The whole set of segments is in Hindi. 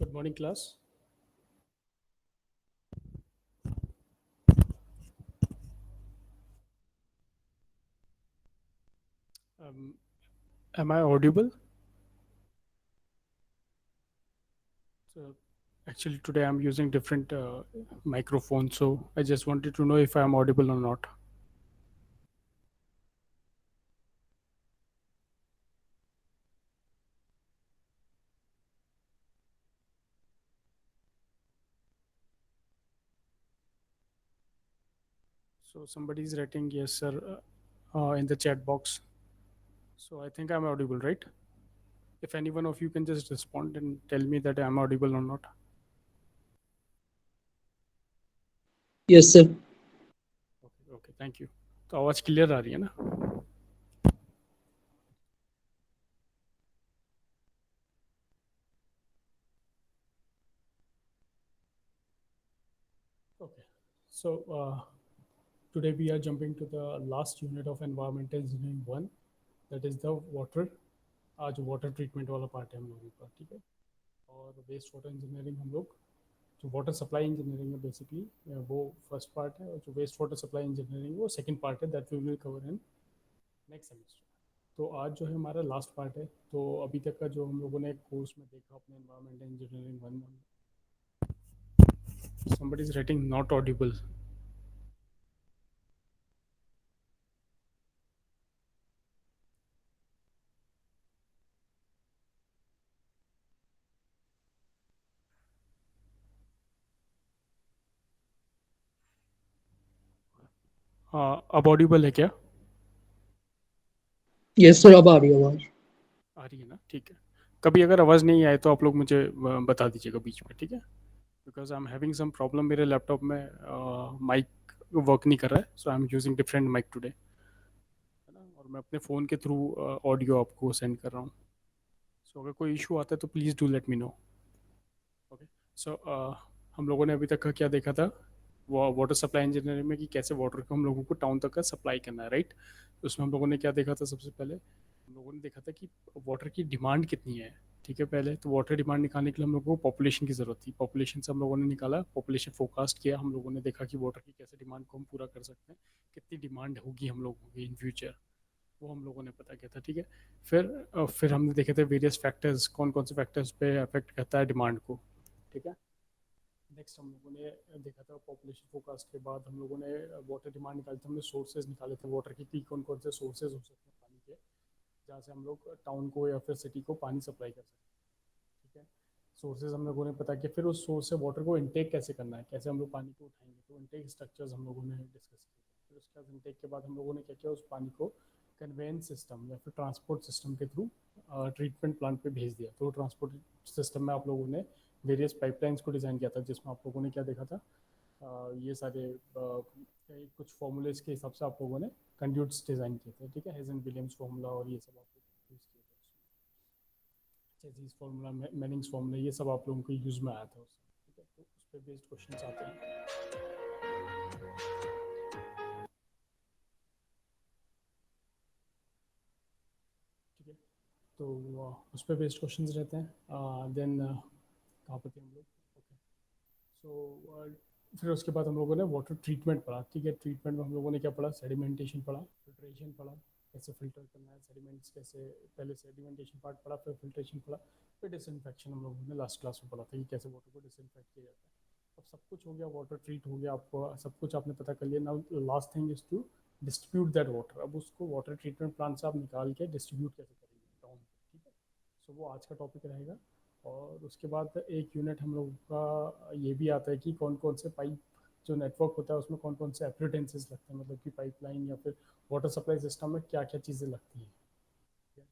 Good morning, class. Um, am I audible? So, actually, today I'm using different microphone, so I just wanted to know if I'm audible or not. So somebody is writing yes, sir, in the chat box. So I think I'm audible, right? If any one of you can just respond and tell me that I'm audible or not. Yes, sir. Okay okay thank you. तो आवाज़ क्लियर आ रही है ना? Okay. So today we are jumping to the last unit of environmental engineering one, that is the water. आज वाटर ट्रीटमेंट वाला पार्ट है हम लोगों का, ठीक है. और वेस्ट वाटर इंजीनियरिंग हम लोग, जो वाटर सप्लाई इंजीनियरिंग है बेसिकली, वो फर्स्ट पार्ट है, और जो वेस्ट वाटर सप्लाई इंजीनियरिंग वो सेकंड पार्ट है, that we will cover in next semester. तो आज जो है हमारा लास्ट पार्ट है. तो अभी तक का जो हम लोगों ने कोर्स में देखा अपने एनवायरमेंटल इंजीनियरिंग वन में, somebody is writing not audible. अब ऑडिबल है क्या? यस सर, अब आ रही है आवाज। आ रही है ना? ठीक है. कभी अगर आवाज़ नहीं आए तो आप लोग मुझे बता दीजिएगा बीच में, ठीक है. Because I am having some problem, मेरे लैपटॉप में माइक वर्क नहीं कर रहा है, so I am using different mic today, है ना. और मैं अपने फ़ोन के थ्रू ऑडियो आपको सेंड कर रहा हूँ. सो अगर कोई इशू आता है तो please do let me know. Okay. So हम लोगों ने अभी तक का क्या देखा था, वो वाटर सप्लाई इंजीनियरिंग में, कि कैसे वाटर को हम लोगों को टाउन तक का सप्लाई करना है, राइट. तो उसमें हम लोगों ने क्या देखा था, सबसे पहले हम लोगों ने देखा था कि वाटर की डिमांड कितनी है. ठीक है. पहले तो वाटर डिमांड निकालने के लिए हम लोगों को पॉपुलेशन की ज़रूरत थी. पॉपुलेशन से हम लोगों ने निकाला, पॉपुलेशन फोरकास्ट किया, हम लोगों ने देखा कि वाटर की कैसे डिमांड को हम पूरा कर सकते हैं, कितनी डिमांड होगी हम लोगों की इन फ्यूचर, वो हम लोगों ने पता किया था. ठीक है. फिर हमने देखे थे वेरियस फैक्टर्स, कौन कौन से फैक्टर्स पे अफेक्ट करता है डिमांड को. ठीक है. नेक्स्ट हम लोगों ने देखा था पॉपुलेशन फोरकास्ट के बाद हम लोगों ने वाटर डिमांड निकाली थी, हमने सोर्सेज निकाले थे वाटर की, कि कौन कौन से सोर्सेज हो सकते हैं पानी के, जहाँ से हम लोग टाउन को या फिर सिटी को पानी सप्लाई कर सकते हैं. ठीक है. सोर्सेज हम लोगों ने पता किया. फिर उस सोर्स से वाटर को इनटेक कैसे करना है, कैसे हम लोग पानी को उठाएंगे, तो इनटेक स्ट्रक्चर्स हम लोगों ने डिस्कस किए. फिर उसके बाद इनटेक के बाद हम लोगों ने क्या किया, उस पानी को कन्वेंस सिस्टम या फिर ट्रांसपोर्ट सिस्टम के थ्रू ट्रीटमेंट प्लांट पे भेज दिया. तो ट्रांसपोर्ट सिस्टम में आप लोगों ने वेरियस पाइपलाइंस को डिज़ाइन किया था, जिसमें आप लोगों ने क्या देखा था, ये सारे कुछ फॉर्मूलेज के हिसाब से आप लोगों ने कंड्यूट्स डिज़ाइन किए थे. ठीक है. हेजन विलियम्स फार्मूला और ये सब आप लोग यूज़ किए थे. चेजीज फार्मूला, मैनिंग्स फार्मूला, ये सब आप लोगों को यूज़ में आया था उससे. ठीक है. तो उस पर बेस्ड क्वेश्चन आते हैं. ठीक है. तो उस पर बेस्ड क्वेश्चन रहते हैं. देन कहाँ पर थे हम लोग? ओके. सो फिर उसके बाद हम लोगों ने वाटर ट्रीटमेंट पढ़ा. ठीक है. ट्रीटमेंट में हम लोगों ने क्या पढ़ा, सेडिमेंटेशन पढ़ा, फिल्ट्रेशन पढ़ा, कैसे फिल्टर करना है सेडिमेंट्स, कैसे, पहले सेडिमेंटेशन पार्ट पढ़ा, फिर फिल्ट्रेशन पढ़ा, फिर डिसइंफेक्शन हम लोगों ने लास्ट क्लास में पढ़ा था, कि कैसे वाटर को डिसइंफेक्ट किया जाता है. अब सब कुछ हो गया, वाटर ट्रीट हो गया, आपको सब कुछ आपने पता कर लिया. Now last thing is to distribute that water. अब उसको वाटर ट्रीटमेंट प्लांट से आप निकाल के डिस्ट्रीब्यूट कैसे करेंगे टाउन. ठीक है. सो वो आज का टॉपिक रहेगा. और उसके बाद एक यूनिट हम लोग का ये भी आता है कि कौन कौन से पाइप, जो नेटवर्क होता है उसमें कौन कौन से एप्लीटेंसेस लगते हैं, मतलब कि पाइपलाइन या फिर वाटर सप्लाई सिस्टम में क्या क्या चीज़ें लगती हैं.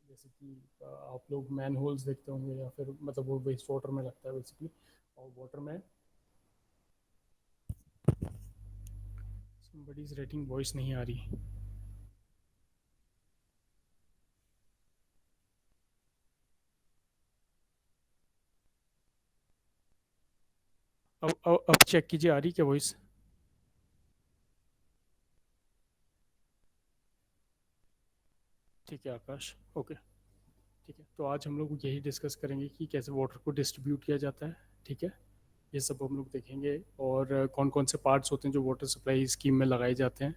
जैसे कि आप लोग मैन होल्स देखते होंगे, या फिर मतलब वो वेस्ट वाटर में लगता है बेसिकली. और वाटर में somebody's rating वॉइस नहीं आ रही. अब चेक कीजिए, आ रही क्या वॉइस? ठीक है आकाश. ओके. ठीक है, तो आज हम लोग यही डिस्कस करेंगे कि कैसे वाटर को डिस्ट्रीब्यूट किया जाता है। ठीक है, ये सब हम लोग देखेंगे, और कौन कौन से पार्ट्स होते हैं जो वाटर सप्लाई स्कीम में लगाए जाते हैं।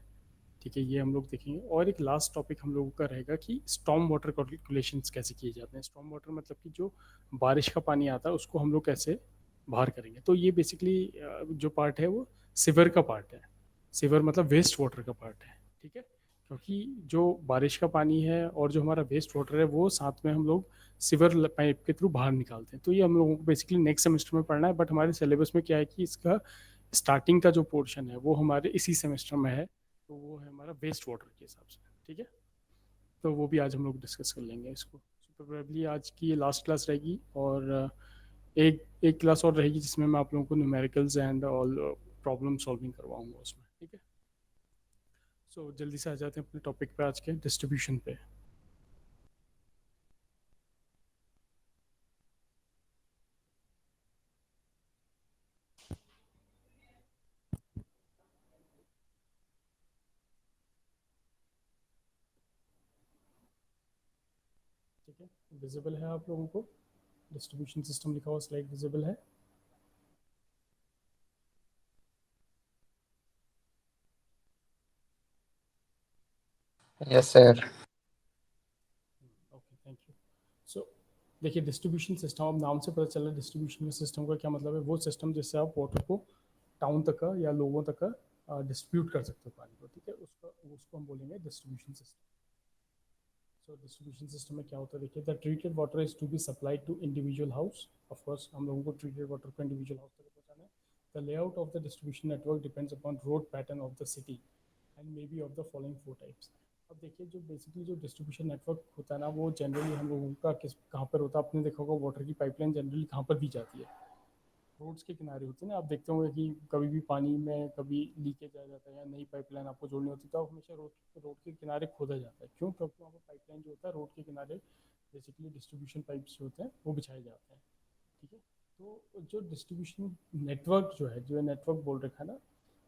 ठीक है, ये हम लोग देखेंगे। और एक लास्ट टॉपिक हम लोगों का रहेगा कि स्टॉर्म वाटर कैलकुलेशंस कैसे किए जाते हैं। स्टॉर्म वाटर मतलब कि जो बारिश का पानी आता है उसको हम लोग कैसे बाहर करेंगे। तो ये बेसिकली जो पार्ट है वो सिवर का पार्ट है। सिवर मतलब वेस्ट वाटर का पार्ट है। ठीक है, क्योंकि जो बारिश का पानी है और जो हमारा वेस्ट वाटर है वो साथ में हम लोग सिवर पाइप के थ्रू बाहर निकालते हैं। तो ये हम लोगों को बेसिकली नेक्स्ट सेमेस्टर में पढ़ना है, बट हमारे सिलेबस में क्या है कि इसका स्टार्टिंग का जो पोर्शन है वो हमारे इसी सेमेस्टर में है। तो वो है हमारा वेस्ट वाटर के हिसाब से। ठीक है, तो वो भी आज हम लोग डिस्कस कर लेंगे इसको। तो प्रोबेबली आज की ये लास्ट क्लास रहेगी, और एक एक क्लास और रहेगी जिसमें मैं आप लोगों को numericals and all problem solving करवाऊंगा उसमें। ठीक है, सो जल्दी से आ जाते हैं अपने टॉपिक पे, आज के डिस्ट्रीब्यूशन पे। ठीक है, विजिबल है आप लोगों को? डिस्ट्रीब्यूशन सिस्टम लिखा हुआ स्लाइड विजिबल है? Yes sir. Okay, thank you. So देखिए, डिस्ट्रीब्यूशन सिस्टम, अब नाम से पता चल रहा है डिस्ट्रीब्यूशन सिस्टम का क्या मतलब है। वो सिस्टम जिससे आप वाटर को टाउन तक का या लोगों तक का डिस्ट्रीब्यूट कर सकते हो पानी को। ठीक है, उसको हम बोलेंगे distribution system. So distribution system में क्या होता है, देखिए, the treated water is to be supplied to individual house. Of course हम लोगों को ट्रीटेड वाटर को इंडिविजुअल हाउस तक पहुंचाना है। The layout of the distribution network depends upon road pattern of the city and may be of the following four types. अब देखिए, जो बेसिकली जो डिस्ट्रीब्यूशन नेटवर्क होता है ना, वो जनरली हम लोगों का किस कहाँ पर होता है। आपने देखा होगा वाटर की पाइपलाइन जनरली कहाँ पर दी जाती है, रोड्स के किनारे होते हैं ना। आप देखते होंगे कि कभी भी पानी में कभी लीकेज आ जाता है या नई पाइपलाइन आपको जोड़नी होती है, तो हमेशा रोड के किनारे खोदा जाता है। क्यों? क्योंकि वहाँ पर पाइपलाइन जो होता है रोड के किनारे बेसिकली डिस्ट्रीब्यूशन पाइप्स जो होते हैं वो बिछाए जाते हैं। ठीक है, तो जो डिस्ट्रीब्यूशन नेटवर्क जो नेटवर्क बोल रखा है ना,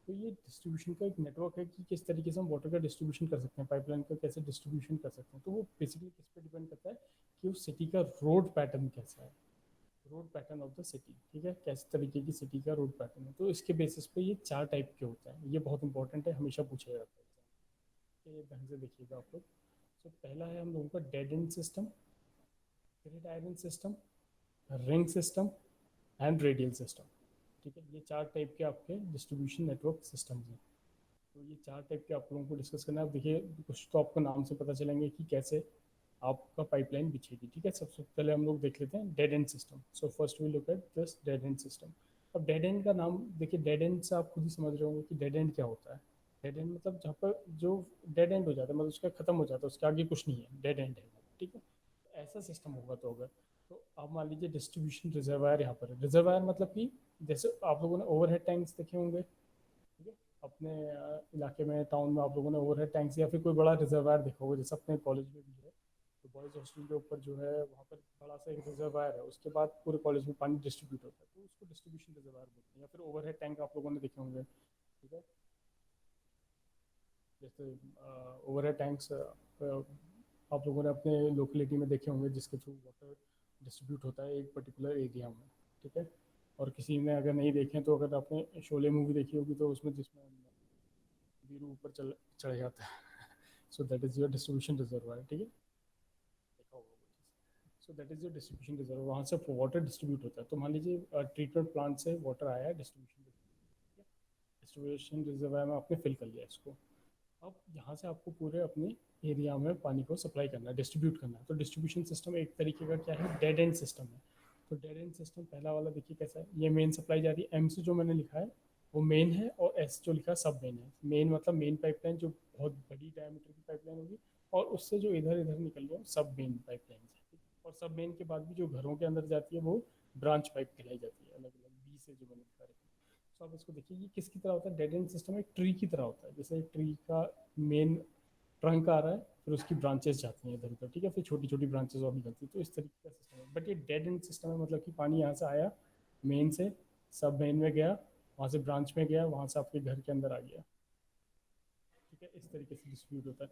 तो ये डिस्ट्रीब्यूशन का एक नेटवर्क है कि किस तरीके से हम वाटर का डिस्ट्रीब्यूशन कर सकते हैं, पाइपलाइन का कैसे डिस्ट्रीब्यूशन कर सकते हैं। तो वो बेसिकली किस पे डिपेंड करता है कि उस सिटी का रोड पैटर्न कैसा है, road pattern of the city. ठीक है, कैसे तरीके की सिटी का रोड पैटर्न है। तो इसके बेसिस पे ये चार टाइप के होते हैं। ये बहुत इंपॉर्टेंट है, हमेशा पूछा जाता है एग्जाम। ये ढंग से देखिएगा आप लोग। तो पहला है हम लोगों का dead end system, grid iron system, ring system and radial system. ठीक है, ये चार टाइप के आपके डिस्ट्रीब्यूशन नेटवर्क सिस्टम्स हैं। तो ये चार टाइप के आप लोगों को डिस्कस करना है। अब देखिए, कुछ तो आपको नाम से पता चलेंगे कि कैसे आपका पाइपलाइन बिछेगी। ठीक है, सबसे पहले हम लोग देख लेते हैं dead end system. So first we look at this dead end system. अब डेड एंड का नाम देखिए, डेड एंड से आप खुद ही समझ रहे होंगे कि डेड एंड क्या होता है। डेड एंड मतलब जहाँ पर जो डेड एंड हो जाता है, मतलब उसका खत्म हो जाता है, उसके आगे कुछ नहीं है, डेड एंड है। ठीक है, ऐसा सिस्टम होगा। तो अगर तो आप मान लीजिए डिस्ट्रीब्यूशन रिजर्वायर यहाँ पर है। रिजर्वायर मतलब कि जैसे आप लोगों ने ओवरहेड टैंक्स देखे होंगे। ठीक है, अपने इलाके में, टाउन में आप लोगों ने ओवरहेड टैंक्स या फिर कोई बड़ा रिजर्वायर देखा होगा, जैसे अपने कॉलेज में भी है। तो बॉयज़ हॉस्टल के ऊपर जो है वहाँ पर बड़ा सा एक रिजर्वायर है, उसके बाद पूरे कॉलेज में पानी डिस्ट्रीब्यूट होता है, तो उसको डिस्ट्रीब्यूशन रिजर्वायर बोलते हैं। या फिर ओवरहेड टैंक आप लोगों ने देखे होंगे। ठीक है, जैसे ओवरहेड टैंक्स आप लोगों ने अपने लोकेलिटी में देखे होंगे, जिसके थ्रू वाटर डिस्ट्रीब्यूट होता है एक पर्टिकुलर एरिया में। ठीक है, और किसी ने अगर नहीं देखे तो अगर आपने शोले मूवी देखी होगी तो उसमें जिसमें वीरू ऊपर चढ़ जाता है so that is your distribution reservoir. ठीक है, देखा होगा वो चीज़। So that is your distribution reserve, वहाँ से वाटर डिस्ट्रीब्यूट होता है। तो मान लीजिए ट्रीटमेंट प्लांट से वाटर आया है डिस्ट्रीब्यूशन रिजर्वायर में, आपने फिल कर लिया इसको। अब यहाँ से आपको पूरे अपने एरिया में पानी को सप्लाई करना है, डिस्ट्रीब्यूट करना है। तो डिस्ट्रीब्यूशन सिस्टम एक तरीके का क्या है, डेड एंड सिस्टम है। तो डेड एंड सिस्टम पहला वाला देखिए कैसा है। ये मेन सप्लाई जा रही है, एम से जो मैंने लिखा है वो मेन है, और एस जो लिखा है सब मेन है। मेन मतलब मेन पाइपलाइन जो बहुत बड़ी डायमीटर की पाइपलाइन होगी, और उससे जो इधर इधर निकल रही है सब मेन पाइपलाइन है। और सब मेन के बाद भी जो घरों के अंदर जाती है वो ब्रांच पाइप कहलाई जाती है, अलग अलग बी से जो मैंने लिखा है। तो आप इसको देखिए, ये किसकी तरह होता है, डेड एंड सिस्टम एक ट्री की तरह होता है। जैसे एक ट्री का मेन ट्रंक आ रहा है, फिर उसकी ब्रांचेस जाती हैं इधर उधर। ठीक है, फिर छोटी छोटी ब्रांचेस और निकलती है। तो इस तरीके का सिस्टम है। बट ये डेड एंड सिस्टम है, मतलब कि पानी यहाँ से आया मेन से, सब मेन में गया, वहाँ से ब्रांच में गया, वहाँ से आपके घर के अंदर आ गया। ठीक है, इस तरीके से डिस्ट्रीब्यूट होता है।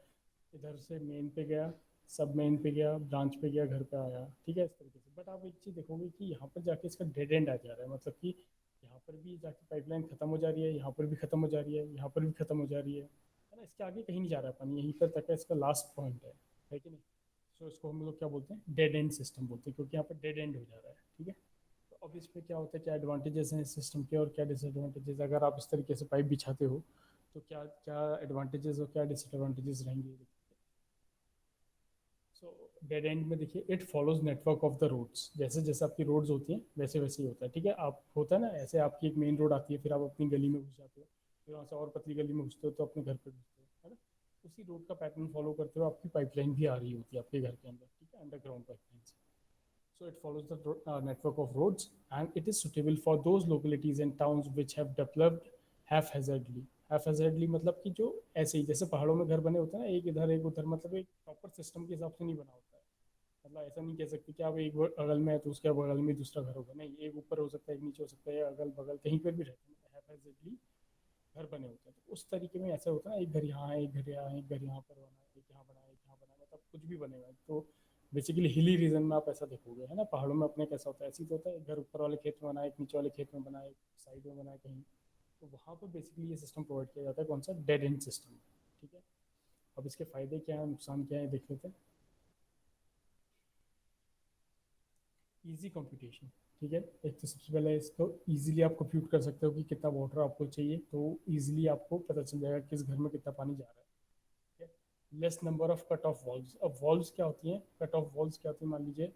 इधर से मेन पे गया, सब मेन पे गया, ब्रांच पे गया, घर पे आया, ठीक है, इस तरीके से। बट आप एक चीज़ देखोगे कि यहाँ पर जाके इसका डेड एंड आ जा रहा है, मतलब कि यहाँ पर भी जाके पाइपलाइन खत्म हो जा रही है, यहाँ पर भी खत्म हो जा रही है, यहाँ पर भी खत्म हो जा रही है ना, इसके आगे कहीं नहीं जा रहा है पानी, यहीं पर तक है, इसका लास्ट पॉइंट है कि नहीं। सो इसको हम लोग क्या बोलते हैं, डेड एंड सिस्टम बोलते हैं, क्योंकि यहाँ पर डेड एंड हो जा रहा है, ठीक है। तो अब इस पर क्या होता है, क्या एडवांटेजेस हैं इस सिस्टम के और क्या डिसएडवांटेजेस, अगर आप इस तरीके से पाइप बिछाते हो तो क्या क्या एडवांटेजेस और क्या डिसएडवांटेजेस रहेंगे। सो डेड एंड में देखिए, it follows network of the roads, जैसे जैसे आपकी रोड्स होती हैं वैसे वैसे ही होता है, ठीक है। आप होता है ना, ऐसे आपकी एक मेन रोड आती है, फिर आप अपनी गली में घुस जाते हो, फिर वहाँ से और पतली गली में घुसते हो तो अपने घर पे घुसते हो, है ना। उसी रोड का पैटर्न फॉलो करते हुए आपकी पाइपलाइन भी आ रही होती है आपके घर के अंदर, ठीक है, underground pipeline. So it follows the network of roads, and it is suitable for those localities and towns which have developed haphazardly. haphazardly मतलब कि जो ऐसे ही जैसे पहाड़ों में घर बने होते हैं ना, एक इधर एक उधर, मतलब एक प्रॉपर सिस्टम के हिसाब से नहीं बना होता है। मतलब ऐसा नहीं कह सकते कि आप एक बगल में है तो उसके बगल में दूसरा घर होगा, नहीं, एक ऊपर हो सकता है, एक नीचे हो सकता है, अगल बगल कहीं पर भी रहते हैं, haphazardly घर बने होते हैं। तो उस तरीके में ऐसा होता है ना, एक घर यहाँ है, एक घर यहाँ है, एक घर यहाँ पर बना है, एक यहाँ बना है, एक यहाँ बना है, मतलब कुछ भी बनेगा। तो बेसिकली हिली रीजन में आप ऐसा देखोगे, है ना। पहाड़ों में अपने कैसा होता है, ऐसे ही तो होता है, एक घर ऊपर वाले खेत में बना है, एक नीचे वाले खेत में बना है, एक साइड में बना है कहीं। तो वहाँ पर बेसिकली ये सिस्टम प्रोवाइड किया जाता है, कौन सा, डेड एंड सिस्टम, ठीक है। अब इसके फायदे क्या है, नुकसान क्या है, देख लेते हैं। ईजी कंप्यूटेशन, ठीक है। एक तो सबसे पहले इसको ईजिली आप कंप्यूट कर सकते हो कि कितना वाटर आपको चाहिए, तो ईजिली आपको पता चल जाएगा किस घर में कितना पानी जा रहा है। Less number of cut off valves. अब वॉल्व्स क्या होती हैं, कट ऑफ वॉल्व्स क्या होती है, मान लीजिए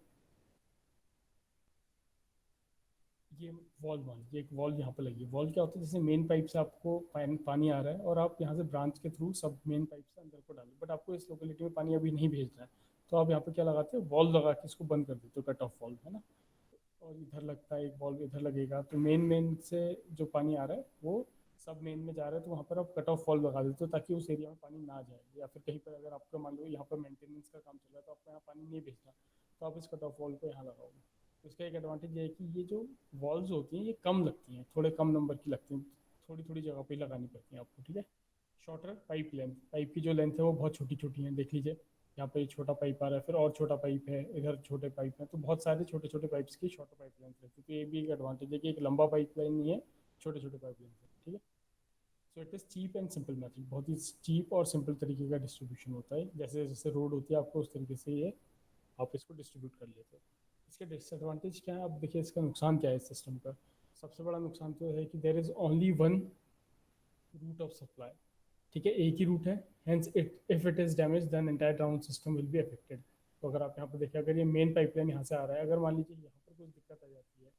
ये वॉल, मान लीजिए एक वॉल यहाँ पर लगी है। वॉल क्या होता है, जैसे मेन पाइप से आपको पानी आ रहा है और आप यहाँ से ब्रांच के थ्रू सब मेन पाइप से अंदर को डालो, बट आपको इस लोकेलिटी में पानी अभी नहीं भेजना है, तो आप यहाँ पे क्या लगाते हो, वॉल लगा के इसको बंद कर देते हो, कट ऑफ वॉल्व, है ना। और इधर लगता है एक वॉल्व, इधर लगेगा, तो मेन से जो पानी आ रहा है वो सब मेन में जा रहा है, तो वहाँ पर आप कट ऑफ वॉल्व लगा देते हो ताकि उस एरिया में पानी ना जाए। या फिर कहीं पर अगर आपका मान लो यहाँ पर मेंटेनेंस का काम चल रहा है तो आपको यहाँ पानी नहीं भेजना, तो आप इस कट ऑफ वॉल्व को यहाँ लगाओगे। तो इसका एक एडवांटेज ये है कि ये जो वॉल्व्स होती हैं ये कम लगती हैं, थोड़े कम नंबर की लगती हैं, थोड़ी थोड़ी जगह पे लगानी पड़ती हैं आपको, ठीक है। शॉर्टर पाइप लेंथ, पाइप की जो लेंथ है वो बहुत छोटी छोटी है, देख लीजिए यहाँ पे छोटा पाइप आ रहा है, फिर और छोटा पाइप है, इधर छोटे पाइप है, तो बहुत सारे छोटे छोटे पाइप्स की शॉर्टर पाइप लेंथ रहती है। तो ये भी एक एडवांटेज है कि एक लंबा पाइप लाइन नहीं है, छोटे छोटे पाइप लेंथ है, ठीक है। So it is cheap and simple method, बहुत ही चीप और सिंपल तरीके का डिस्ट्रीब्यूशन होता है, जैसे जैसे रोड होती है आपको उस तरीके से ये आप इसको डिस्ट्रीब्यूट कर लेते हो। इसके डिसएडवांटेज क्या है, अब देखिए इसका नुकसान क्या है इस सिस्टम का। सबसे बड़ा नुकसान तो है कि there is only one route of supply, ठीक है, एक ही रूट है, hence it if it is damage then entire down system will be affected. तो अगर आप यहाँ पर देखिए, अगर ये मेन पाइपलाइन यहाँ से आ रहा है, अगर मान लीजिए यहाँ पर कुछ दिक्कत आ जाती है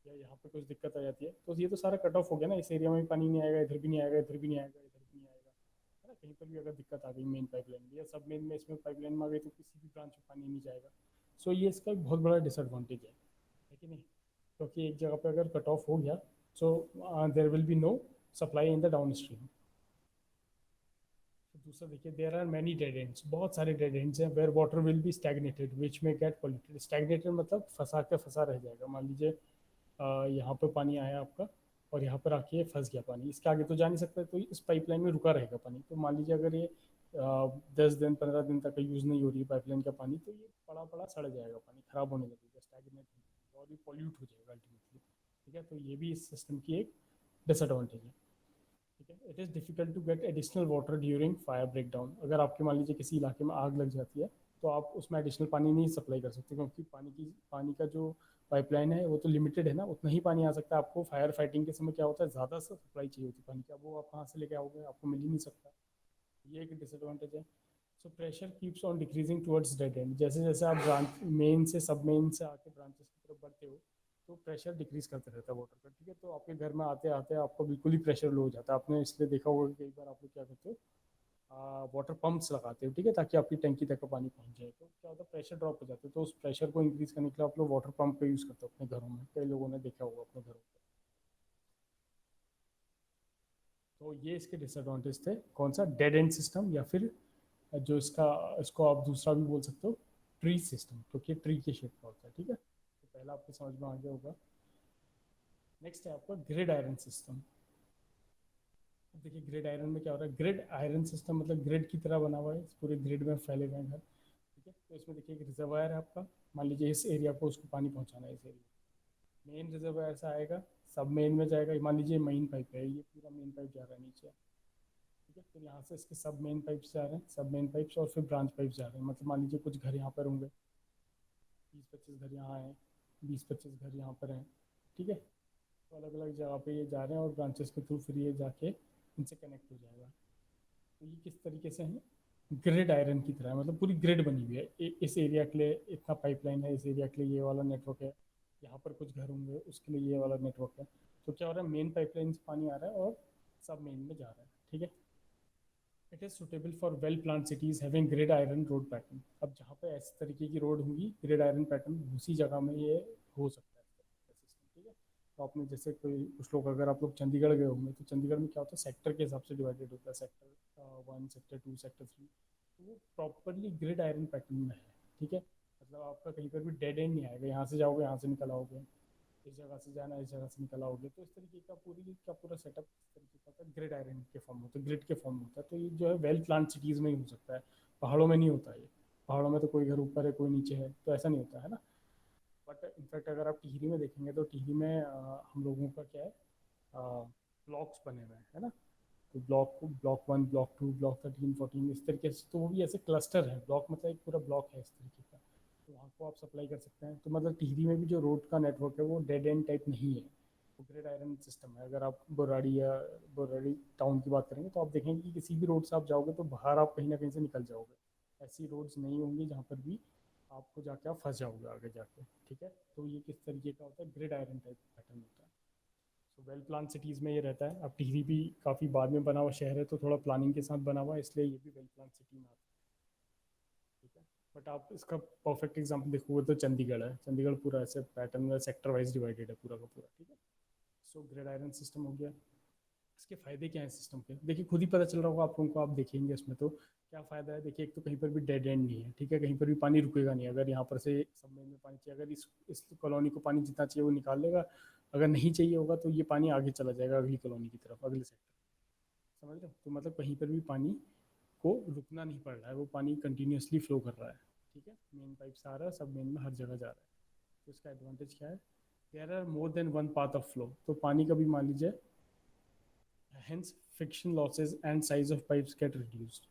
या यहाँ पर कुछ दिक्कत आ जाती है, तो ये तो सारा कट ऑफ हो गया ना, इस एरिया में भी पानी नहीं आएगा, इधर भी नहीं आएगा, इधर भी नहीं आएगा, इधर भी नहीं आएगा, है ना। कहीं पर भी अगर दिक्कत आ गई मेन पाइपलाइन में या सब मेन में इसमें पाइपलाइन में आ गई तो किसी भी ब्रांच में पानी नहीं जाएगा। सो ये इसका एक बहुत बड़ा डिसएडवांटेज है कि नहीं, क्योंकि एक जगह पे अगर कट ऑफ हो गया so there will be no supply in the downstream. दूसरा देखिए, there are many dead ends, बहुत सारे डेड एंड्स हैं where water will be stagnated which में गेट पॉल्यूटेड। स्टैग्नेटेड मतलब फंसा के फंसा रह जाएगा, मान लीजिए यहाँ पर पानी आया आपका और यहाँ पर आके फंस गया पानी, इसके आगे तो जा नहीं सकता, तो इस पाइपलाइन में रुका रहेगा पानी। तो मान लीजिए अगर ये 10 दिन 15 दिन तक यूज़ नहीं हो रही है पाइपलाइन का पानी, तो ये पड़ा पड़ा सड़ जाएगा, पानी खराब होने लगेगा, स्टैग्नेट हो जाएगा और ये पॉल्यूट हो जाएगा अल्टीमेटली, ठीक है। तो ये भी इस सिस्टम की एक डिसएडवांटेज है, ठीक है। It is difficult to get additional water during fire breakdown. अगर आपके मान लीजिए किसी इलाके में आग लग जाती है तो आप उसमें एडिशनल पानी नहीं सप्लाई कर सकते, क्योंकि पानी का जो पाइपलाइन है वो तो लिमिटेड है ना, उतना ही पानी आ सकता है। आपको फायर फाइटिंग के समय क्या होता है, ज़्यादा से सप्लाई चाहिए होती है पानी की, अब वो आप कहाँ से लेके आओगे, आपको मिल ही नहीं सकता, ये एक डिसएडवांटेज है। So pressure keeps on decreasing towards dead and, जैसे जैसे आप ब्रांच मेन से सब मेन से आके ब्रांचेस की तरफ बढ़ते हो तो प्रेशर डिक्रीज करते रहता है वाटर का, ठीक है। तो आपके घर में आते आते आपको बिल्कुल ही प्रेशर लो हो जाता है, आपने इसलिए देखा होगा कि कई बार आप लोग क्या करते हो, वाटर पंप्स लगाते हो, ठीक है, ताकि आपकी टंकी तक का पानी पहुंच जाए। तो क्या होता है, प्रेशर ड्रॉप हो जाता है, तो उस प्रेशर को इंक्रीज करने के लिए आप लोग वाटर पंप का यूज़ करते हो अपने घरों में, कई लोगों ने देखा होगा अपने घरों पर। तो ये इसके डिसएडवांटेज थे, कौन सा, डेड एंड सिस्टम, या फिर जो इसका, इसको आप दूसरा भी बोल सकते हो ट्री सिस्टम, क्योंकि ट्री के शेप का होता है, ठीक है। तो पहला आपको समझ में आ गया होगा। नेक्स्ट है आपका ग्रिड आयरन सिस्टम। देखिए ग्रिड आयरन में क्या हो रहा है, ग्रिड आयरन सिस्टम मतलब ग्रिड की तरह बना हुआ है, पूरे ग्रिड में फैले हुए हैं घर, तो इसमें देखिए एक रिजर्वायर है आपका, मान लीजिए इस एरिया को उसको पानी पहुंचाना है, इस एरिया मेन रिजर्वायर से आएगा, सब मेन में जाएगा, मान लीजिए मेन पाइप है, ये पूरा मेन पाइप जा रहा है नीचे, ठीक है। फिर यहाँ से इसके सब मेन पाइप्स जा रहे हैं, सब मेन पाइप्स, और फिर ब्रांच पाइप्स जा रहे हैं। मतलब मान लीजिए कुछ घर यहाँ पर होंगे, 20-25 घर यहाँ हैं, 20-25 घर यहाँ पर हैं, ठीक है। तो अलग अलग जगह पे ये जा रहे हैं और ब्रांचेस के थ्रू फिर ये जाके इनसे कनेक्ट हो जाएगा। तो ये किस तरीके से है, ग्रिड आयरन की तरह है, मतलब पूरी ग्रिड बनी हुई है। इस एरिया के लिए इतना पाइपलाइन है, इस एरिया के लिए ये वाला नेटवर्क है, यहाँ पर कुछ घर होंगे उसके लिए ये वाला नेटवर्क है। तो क्या हो रहा है, मेन पाइपलाइन से पानी आ रहा है और सब मेन में जा रहा है, ठीक है। It is suitable for well plan cities having grid iron rod pattern. अब जहाँ पे इस तरीके की रोड होंगी ग्रिड आयरन पैटर्न, उसी जगह में ये हो सकता है सिस्टम, ठीक है। तो आपने जैसे कोई कुछ लोग, अगर आप लोग चंडीगढ़ गए होंगे तो चंडीगढ़ में क्या होता है, सेक्टर के हिसाब से डिवाइडेड होता है, सेक्टर 1, सेक्टर 2, सेक्टर 3। तो वो प्रॉपरली ग्रिड आयरन पैटर्न में है, ठीक है। मतलब आपका कहीं पर भी डेड एंड नहीं आएगा, यहाँ से जाओगे यहाँ से निकल आओगे, इस जगह से जाना इस जगह से निकल आओगे। तो इस तरीके का पूरा सेटअप इस तरीके का होता है, ग्रिड आयरन के फॉर्म होता है, ग्रिड के फॉर्म होता है। तो ये जो है वेल प्लान सिटीज़ में ही हो सकता है, पहाड़ों में नहीं होता ये। पहाड़ों में तो कोई घर ऊपर है कोई नीचे है, तो ऐसा नहीं होता है ना। बट इनफैक्ट अगर आप टिहरी में देखेंगे तो टिहरी में हम लोगों का क्या है, ब्लॉक्स बने हुए हैं, है ना। तो ब्लॉक 1, ब्लॉक 2, ब्लॉक 13, 14 इस तरीके से, तो वो भी ऐसे क्लस्टर है। ब्लॉक मतलब एक पूरा ब्लॉक है इस तरीके का, तो वहाँ को आप सप्लाई कर सकते हैं। तो मतलब टिहरी में भी जो रोड का नेटवर्क है वो डेड एंड टाइप नहीं है, वो ग्रिड आयरन सिस्टम है। अगर आप बोराड़ी टाउन की बात करेंगे तो आप देखेंगे कि किसी भी रोड से आप जाओगे तो बाहर आप कहीं ना कहीं से निकल जाओगे, ऐसी रोड्स नहीं होंगी जहाँ पर भी आपको जाके आप फंस जाओगे आगे जाके, ठीक है। तो ये किस तरीके का होता है, ग्रिड आयरन टाइप पैटर्न होता है। सो वेल प्लान सिटीज़ में ये रहता है। अब टिहरी भी काफ़ी बाद में बना हुआ शहर है, तो थोड़ा प्लानिंग के साथ बना हुआ है, इसलिए ये भी वेल प्लान सिटी में आता है, ठीक है। बट आप इसका परफेक्ट एग्जाम्पल देखोगे तो चंडीगढ़ है, चंडीगढ़ पूरा ऐसे पैटर्न में सेक्टर वाइज डिवाइडेड है पूरा का पूरा, ठीक है। सो ग्रिड आयरन सिस्टम हो गया। इसके फ़ायदे क्या हैं सिस्टम के, देखिए खुद ही पता चल रहा होगा आप लोगों को, आप देखेंगे इसमें तो क्या फ़ायदा है। देखिए एक तो कहीं पर भी डेड एंड नहीं है, ठीक है, कहीं पर भी पानी रुकेगा नहीं। अगर यहाँ पर से सब में पानी चाहिए, अगर इस कॉलोनी को पानी जितना चाहिए वो निकाल लेगा, अगर नहीं चाहिए होगा तो ये पानी आगे चला जाएगा अगली कॉलोनी की तरफ, अगले सेक्टर, समझ रहे हो। तो मतलब कहीं पर भी पानी को रुकना नहीं पड़ रहा है, वो पानी कंटिन्यूसली फ्लो कर रहा है, ठीक है। मेन पाइप से आ रहा है, सब मेन में हर जगह जा रहा है। तो इसका एडवांटेज क्या है, there are more than one path of flow. तो पानी का भी मान लीजिए, hence friction losses and size of pipes get reduced.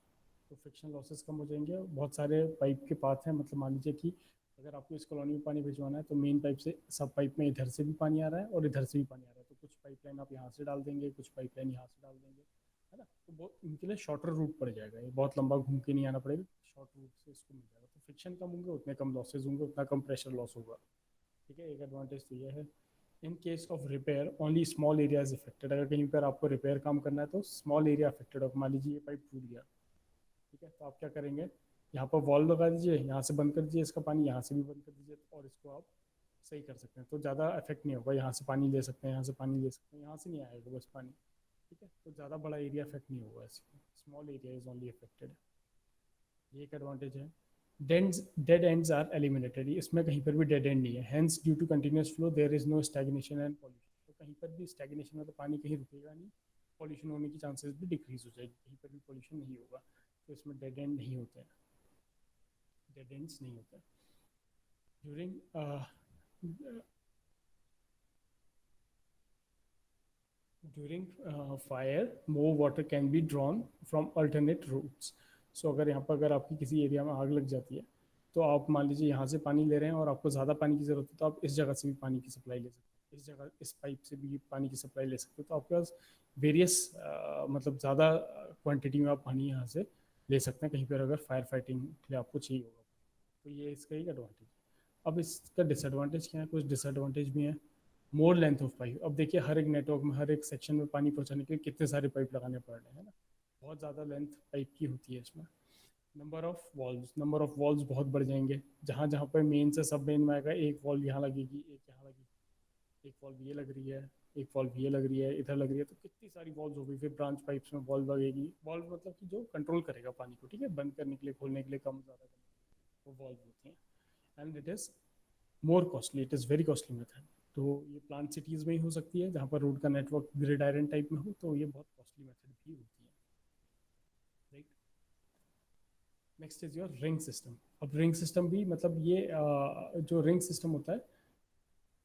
तो फ्रिक्शन लॉसेस कम हो जाएंगे, बहुत सारे पाइप के पाथ हैं। मतलब मान लीजिए कि अगर आपको इस कॉलोनी में पानी भिजवाना है तो मेन पाइप से, सब पाइप में इधर से भी पानी आ रहा है और इधर से भी पानी आ रहा है, तो कुछ पाइपलाइन आप यहाँ से डाल देंगे, कुछ पाइपलाइन यहाँ से डाल देंगे, है ना। तो बहुत इनके लिए शॉर्टर रूट पड़ जाएगा, ये बहुत लंबा घूम के नहीं आना पड़ेगा, शॉर्ट रूट से इसको मिल जाएगा। तो फ्रिक्शन कम होंगे उतने कम लॉसेज होंगे, उतना कम प्रेशर लॉस होगा, ठीक है। एक एडवांटेज तो ये है। In case of repair only small area is affected. अगर कहीं पर आपको रिपेयर काम करना है तो स्मॉल एरिया अफेक्टेड होगा। मान लीजिए ये पाइप टूट गया, ठीक है, तो आप क्या करेंगे, यहाँ पर वॉल लगा दीजिए, यहाँ से बंद कर दीजिए इसका पानी, यहाँ से भी बंद कर दीजिए, और इसको आप सही कर सकते हैं। तो ज़्यादा इफेक्ट नहीं होगा, यहाँ से पानी ले सकते हैं, यहाँ से पानी ले सकते हैं, यहाँ से नहीं आएगा बस पानी, ठीक है। तो ज़्यादा बड़ा एरिया इफेक्ट नहीं होगा इसको, small area is only affected, ये एक एडवांटेज है। डेड एंड्स आर एलिमिनेटेड, इसमें कहीं पर भी डेड एंड नहीं है। Hence due to continuous flow there is no stagnation and pollution. तो कहीं पर भी स्टैग्नेशन मतलब पानी कहीं रुकेगा नहीं, पॉल्यूशन होने की चांसेस भी डिक्रीज हो जाएगी, कहीं पर भी पॉल्यूशन नहीं होगा। तो इसमें डेड एंड नहीं होते हैं, डेड एंड्स नहीं होते during fire. More water can be drawn from alternate routes. So अगर यहाँ पर, अगर आपकी किसी एरिया में आग लग जाती है, तो आप मान लीजिए यहाँ से पानी ले रहे हैं और आपको ज़्यादा पानी की ज़रूरत है, तो आप इस जगह से भी पानी की सप्लाई ले सकते हैं, इस जगह इस पाइप से भी पानी की सप्लाई ले सकते हो। तो आपके पास वेरियस मतलब ज़्यादा क्वांटिटी में आप पानी यहाँ से ले सकते हैं कहीं पर, अगर फायर फाइटिंग के लिए आपको चाहिए होगा। तो ये इसका एक एडवांटेज। अब इसका डिसएडवांटेज क्या है, कुछ डिसएडवांटेज भी हैं। मोर लेंथ ऑफ पाइप। अब देखिए हर एक नेटवर्क में, हर एक सेक्शन में पानी पहुंचाने के लिए कितने सारे पाइप लगाने पड़ रहे हैं ना, बहुत ज़्यादा लेंथ पाइप की होती है इसमें। नंबर ऑफ वॉल्व्स बहुत बढ़ जाएंगे। जहाँ जहाँ पर मेन से सब मेन में आएगा, एक वॉल्व यहाँ लगेगी, एक यहाँ लगेगी, एक वॉल्व ये लग रही है, एक वॉल्व ये लग रही है, इधर लग रही है, तो कितनी सारी वॉल्व हो गई। फिर ब्रांच पाइप्स में वॉल्व लगेगी, वॉल्व मतलब कि जो कंट्रोल करेगा पानी को, ठीक है, बंद करने के लिए, खोलने के लिए, कम ज़्यादा करने के लिए, वो वॉल्व होती हैं। And it is more costly, it is very costly method. तो ये प्लांट सिटीज़ में ही हो सकती है जहाँ पर रोड का नेटवर्क ग्रिड आयरन टाइप में हो, तो ये बहुत कॉस्टली मेथड भी होती है, right. Next is your ring system. अब रिंग सिस्टम भी मतलब ये जो रिंग सिस्टम होता है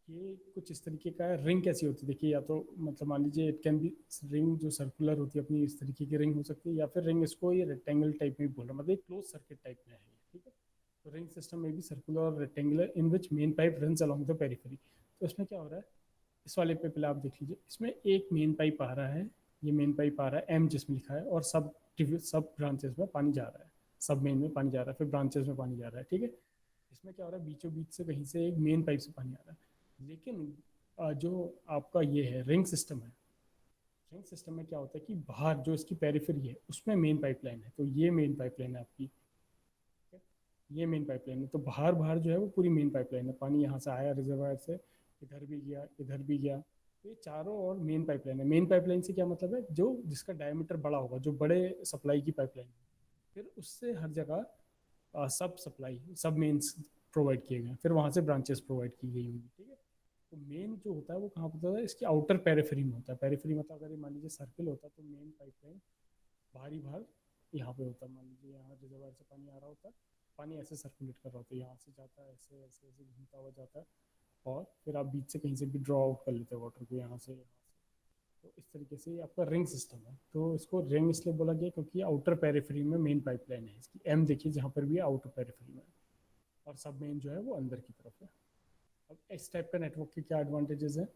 ये कुछ इस तरीके का है। रिंग कैसी होती है देखिए, या तो मतलब मान लीजिए इट कैन बी रिंग जो सर्कुलर होती है अपनी इस तरीके की रिंग हो सकती है, या फिर रिंग इसको ये रेक्टेंगल टाइप में भी बोल रहा है, मतलब क्लोज सर्किट टाइप में है ये, ठीक है। तो रिंग सिस्टम में भी सर्कुलर और rectangular in which main pipe runs along the periphery. तो इसमें क्या हो रहा है, इस वाले पे पहले आप देख लीजिए, इसमें एक मेन पाइप आ रहा है, ये मेन पाइप आ रहा है एम जिसमें लिखा है, और सब ब्रांचेस में पानी जा रहा है, सब मेन में पानी जा रहा है, फिर ब्रांचेस में पानी जा रहा है, ठीक है। इसमें क्या हो रहा है, बीचों बीच से कहीं से एक मेन पाइप से पानी आ रहा है। लेकिन जो आपका ये है रिंग सिस्टम है, रिंग सिस्टम में क्या होता है कि बाहर जो इसकी पेरिफेरी है उसमें मेन पाइपलाइन है। तो ये मेन पाइपलाइन है आपकी, ये मेन पाइपलाइन है। तो बाहर बाहर जो है वो पूरी मेन पाइपलाइन है, पानी यहाँ से आया रिजर्वायर से, इधर भी गया इधर भी गया, तो ये चारों और मेन पाइपलाइन है। मेन पाइपलाइन से क्या मतलब है, जो जिसका डायमीटर बड़ा होगा, जो बड़े सप्लाई की पाइपलाइन, फिर उससे हर जगह सब सप्लाई सब मेन्स प्रोवाइड किए गए, फिर वहाँ से ब्रांचेस प्रोवाइड की गई होंगी, ठीक है। तो मेन जो होता है वो कहाँ पर होता है, इसके आउटर पेरिफेरी में होता है। पेरिफेरी मतलब अगर ये मान लीजिए सर्किल होता है तो मेन पाइपलाइन बाहरी भाग यहाँ पे होता है। मान लीजिए यहाँ रिजर्वायर से पानी आ रहा होता है, पानी ऐसे सर्कुलेट कर रहा होता है, यहाँ से जाता है ऐसे ऐसे ऐसे घूमता हुआ जाता है, और फिर आप बीच से कहीं से भी ड्रॉ आउट कर लेते हैं वाटर को, यहाँ से यहाँ से। तो इस तरीके से ये आपका रिंग सिस्टम है। तो इसको रिंग इसलिए बोला गया क्योंकि आउटर पेरिफेरी में मेन पाइपलाइन है इसकी, एम देखिए जहाँ पर भी आउटर पेरिफेरी में, और सब मेन जो है वो अंदर की तरफ है। अब इस टाइप का नेटवर्क के क्या एडवांटेजेस हैं,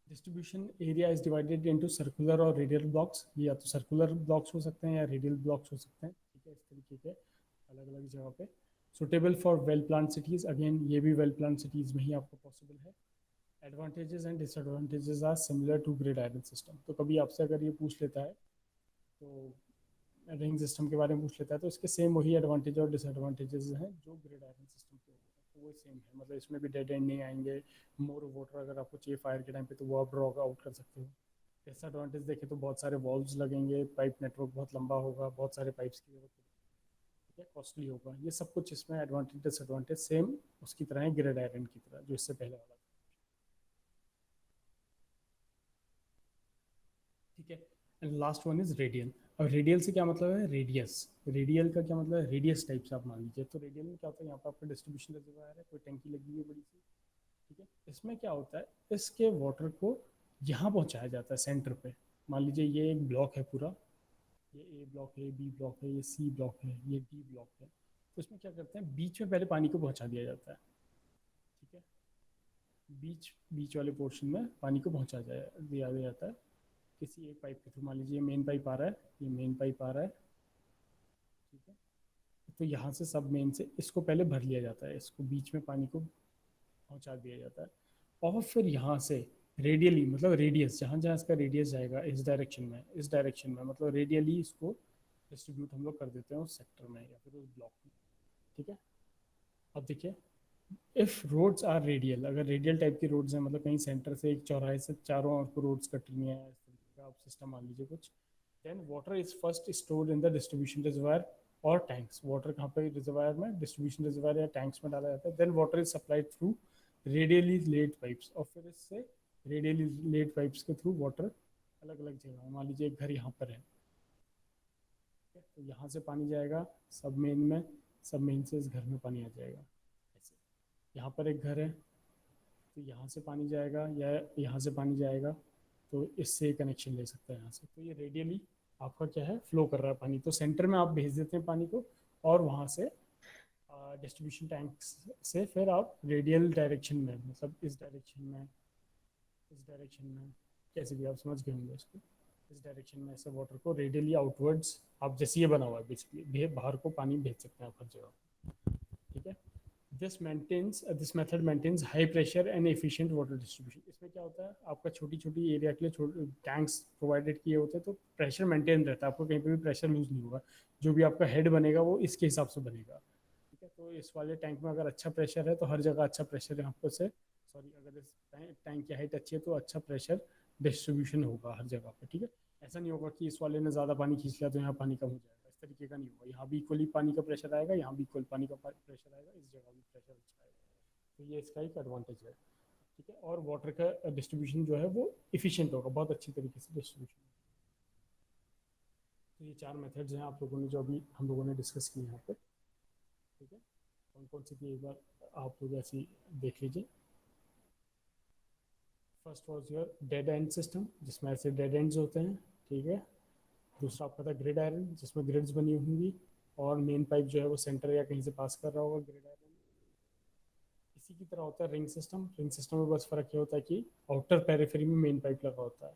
distribution area is divided into circular और रेडियल ब्लॉक्स। ये या तो सर्कुलर ब्लॉक्स हो सकते हैं या रेडियल ब्लॉक्स हो सकते हैं, ठीक है, इस तरीके के अलग अलग जगह पे। Suitable for well plan cities, again ये भी वेल प्लान सिटीज में ही आपको पॉसिबल है। Advantages and disadvantages are similar to grid iron system. तो कभी आपसे अगर ये पूछ लेता है, तो रिंग सिस्टम के बारे में पूछ लेता है, तो इसके सेम वही एडवांटेज और डिसएडवांटेजेस हैं जो ग्रिड आयरन सिस्टम के होते हैं, तो वो सेम है। मतलब इसमें भी डेड एंड नहीं आएंगे, मोर वाटर अगर आपको चाहिए फायर के टाइम पे तो वो आप ड्रॉ आउट कर सकते हो। डिसएडवांटेज देखें तो बहुत सारे वॉल्व्स लगेंगे, पाइप नेटवर्क बहुत लंबा होगा, बहुत सारे पाइप्स की जरूरत पड़ेगी, ठीक है, कॉस्टली होगा। ये सब कुछ इसमें एडवांटेज डिसएडवांटेज सेम उसकी तरह है, ग्रिड आयरन की तरह जो इससे पहले वाला था, ठीक है। And last one is radial. अब रेडियल से क्या मतलब है, रेडियस। रेडियल का क्या मतलब है, रेडियस टाइप से आप मान लीजिए। तो रेडियल में क्या होता है, यहाँ पर आपका डिस्ट्रीब्यूशन रिजर्वायर है, कोई टंकी लगी हुई है बड़ी सी, ठीक है। इसमें क्या होता है, इसके वाटर को यहाँ पहुँचाया जाता है सेंटर पे। मान लीजिए ये एक ब्लॉक है पूरा, ये ए ब्लॉक है, बी ब्लॉक है, ये सी ब्लॉक है, ये डी ब्लॉक है। तो इसमें क्या करते हैं, बीच में पहले पानी को पहुँचा दिया जाता है, ठीक है। बीच बीच वाले पोर्शन में पानी को पहुँचा दिया जाता है किसी एक पाइप के थ्रू। मान लीजिए मेन पाइप आ रहा है, ये मेन पाइप आ रहा है, ठीक है। तो यहाँ से सब मेन से इसको पहले भर लिया जाता है, इसको बीच में पानी को पहुँचा दिया जाता है, और फिर यहाँ से रेडियली मतलब रेडियस जहाँ जहाँ इसका रेडियस जाएगा इस डायरेक्शन में, इस डायरेक्शन में मतलब रेडियली इसको डिस्ट्रीब्यूट हम लोग कर देते हैं उस सेक्टर में या फिर उस ब्लॉक में, ठीक है। अब देखिए, इफ रोड्स आर रेडियल, अगर रेडियल टाइप की रोड्स हैं, मतलब कहीं सेंटर से एक चौराहे से चारों ओर को रोड्स कट रही हैं, इस तरीके का आप सिस्टम मान लीजिए कुछ, then water is first stored in the distribution reservoir और टैंक्स। वाटर कहाँ पे, रिजर्वायर में, डिस्ट्रीब्यूशन रिजर्वायर या टैंक्स में डाला जाता है। Then water is supplied through radially laid pipes, और फिर इससे रेडियली लेड पाइप्स के थ्रू वाटर अलग अलग जगह, मान लीजिए एक घर यहाँ पर है, तो यहाँ से पानी जाएगा सब मेन में, सब मेन से इस घर में पानी आ जाएगा ऐसे। यहाँ पर एक घर है तो यहाँ से पानी जाएगा या यहाँ से पानी जाएगा, तो इससे कनेक्शन ले सकता है यहाँ से। तो ये रेडियली आपका क्या है, फ्लो कर रहा है पानी। तो सेंटर में आप भेज देते हैं पानी को, और वहाँ से डिस्ट्रीब्यूशन टैंक से फिर आप रेडियल डायरेक्शन में, मतलब इस डायरेक्शन में, इस डायरेक्शन में, कैसे भी आप समझ गए होंगे इसको, इस डायरेक्शन में ऐसे वाटर को रेडियली आउटवर्ड्स, आप जैसे ये बना हुआ है बेसिकली, बाहर को पानी भेज सकते हैं आप हर जगह, ठीक है। This method maintains high pressure and efficient water distribution. इसमें क्या होता है, आपका छोटी छोटी एरिया के लिए टैंक्स प्रोवाइडेड किए होते हैं, तो प्रेशर मेंटेन रहता है, आपको कहीं पे भी प्रेशर लूज नहीं होगा। जो भी आपका हेड बनेगा वो इसके हिसाब से बनेगा, ठीक है। तो इस वाले टैंक में अगर अच्छा प्रेशर है तो हर जगह अच्छा प्रेशर यहाँ पर से, सॉरी, अगर इस टैंक की हाइट अच्छी है तो अच्छा प्रेशर डिस्ट्रीब्यूशन होगा हर जगह पर, ठीक है। ऐसा नहीं होगा कि इस वाले ने ज़्यादा पानी खींच लिया तो यहाँ पानी कम हो जाएगा, इस तरीके का नहीं होगा। यहाँ भी इक्वली पानी का प्रेशर आएगा, यहाँ भी इक्वल पानी का प्रेशर आएगा, इस जगह भी प्रेशर अच्छा आएगा। तो ये इसका एक एडवांटेज है, ठीक है। और वाटर का डिस्ट्रीब्यूशन जो है वो इफिशियंट होगा, बहुत अच्छी तरीके से डिस्ट्रीब्यूशन। तो ये 4 मेथड्स हैं आप लोगों ने जो अभी हम लोगों ने डिस्कस किए यहाँ पे, ठीक है। कौन कौन सी थी एक बार आप लोग ऐसी देख लीजिए। First was your dead end system, जिसमें ऐसे डेड एंड्स होते हैं, ठीक है। दूसरा आपका था ग्रिड आयरन, जिसमें ग्रिड्स बनी होंगी और मेन पाइप जो है वो सेंटर या कहीं से पास कर रहा होगा ग्रिड आयरन। इसी की तरह होता है रिंग सिस्टम। रिंग सिस्टम में बस फर्क ये होता है कि आउटर पेरिफेरी में मेन पाइप लगा होता है,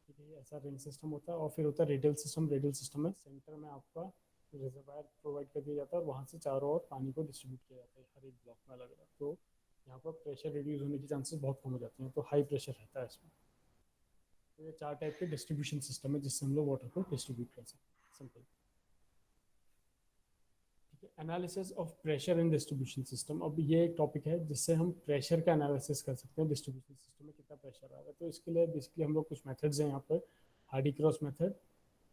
ठीक है। ऐसा रिंग सिस्टम होता है। और फिर होता है रेडियल सिस्टम। रेडियल सिस्टम में सेंटर में आपका रिजर्वायर प्रोवाइड कर दिया जाता है और वहाँ से चारों ओर पानी को डिस्ट्रीब्यूट किया जाता है हर एक ब्लॉक में अलग अलग। तो यहाँ पर प्रेशर रिड्यूस होने के चांसेस बहुत कम हो जाते हैं, तो हाई प्रेशर रहता है इसमें। तो ये 4 टाइप के डिस्ट्रीब्यूशन सिस्टम है जिससे हम लोग वाटर को डिस्ट्रीब्यूट कर सकते हैं, simple. Analysis of pressure in distribution system. अब ये एक टॉपिक है जिससे हम प्रेशर का एनालिसिस कर सकते हैं, डिस्ट्रीब्यूशन सिस्टम में कितना प्रेशर आ रहा है। तो इसके लिए बेसिकली हम लोग कुछ मेथड्स हैं यहाँ पर। Hardy Cross method,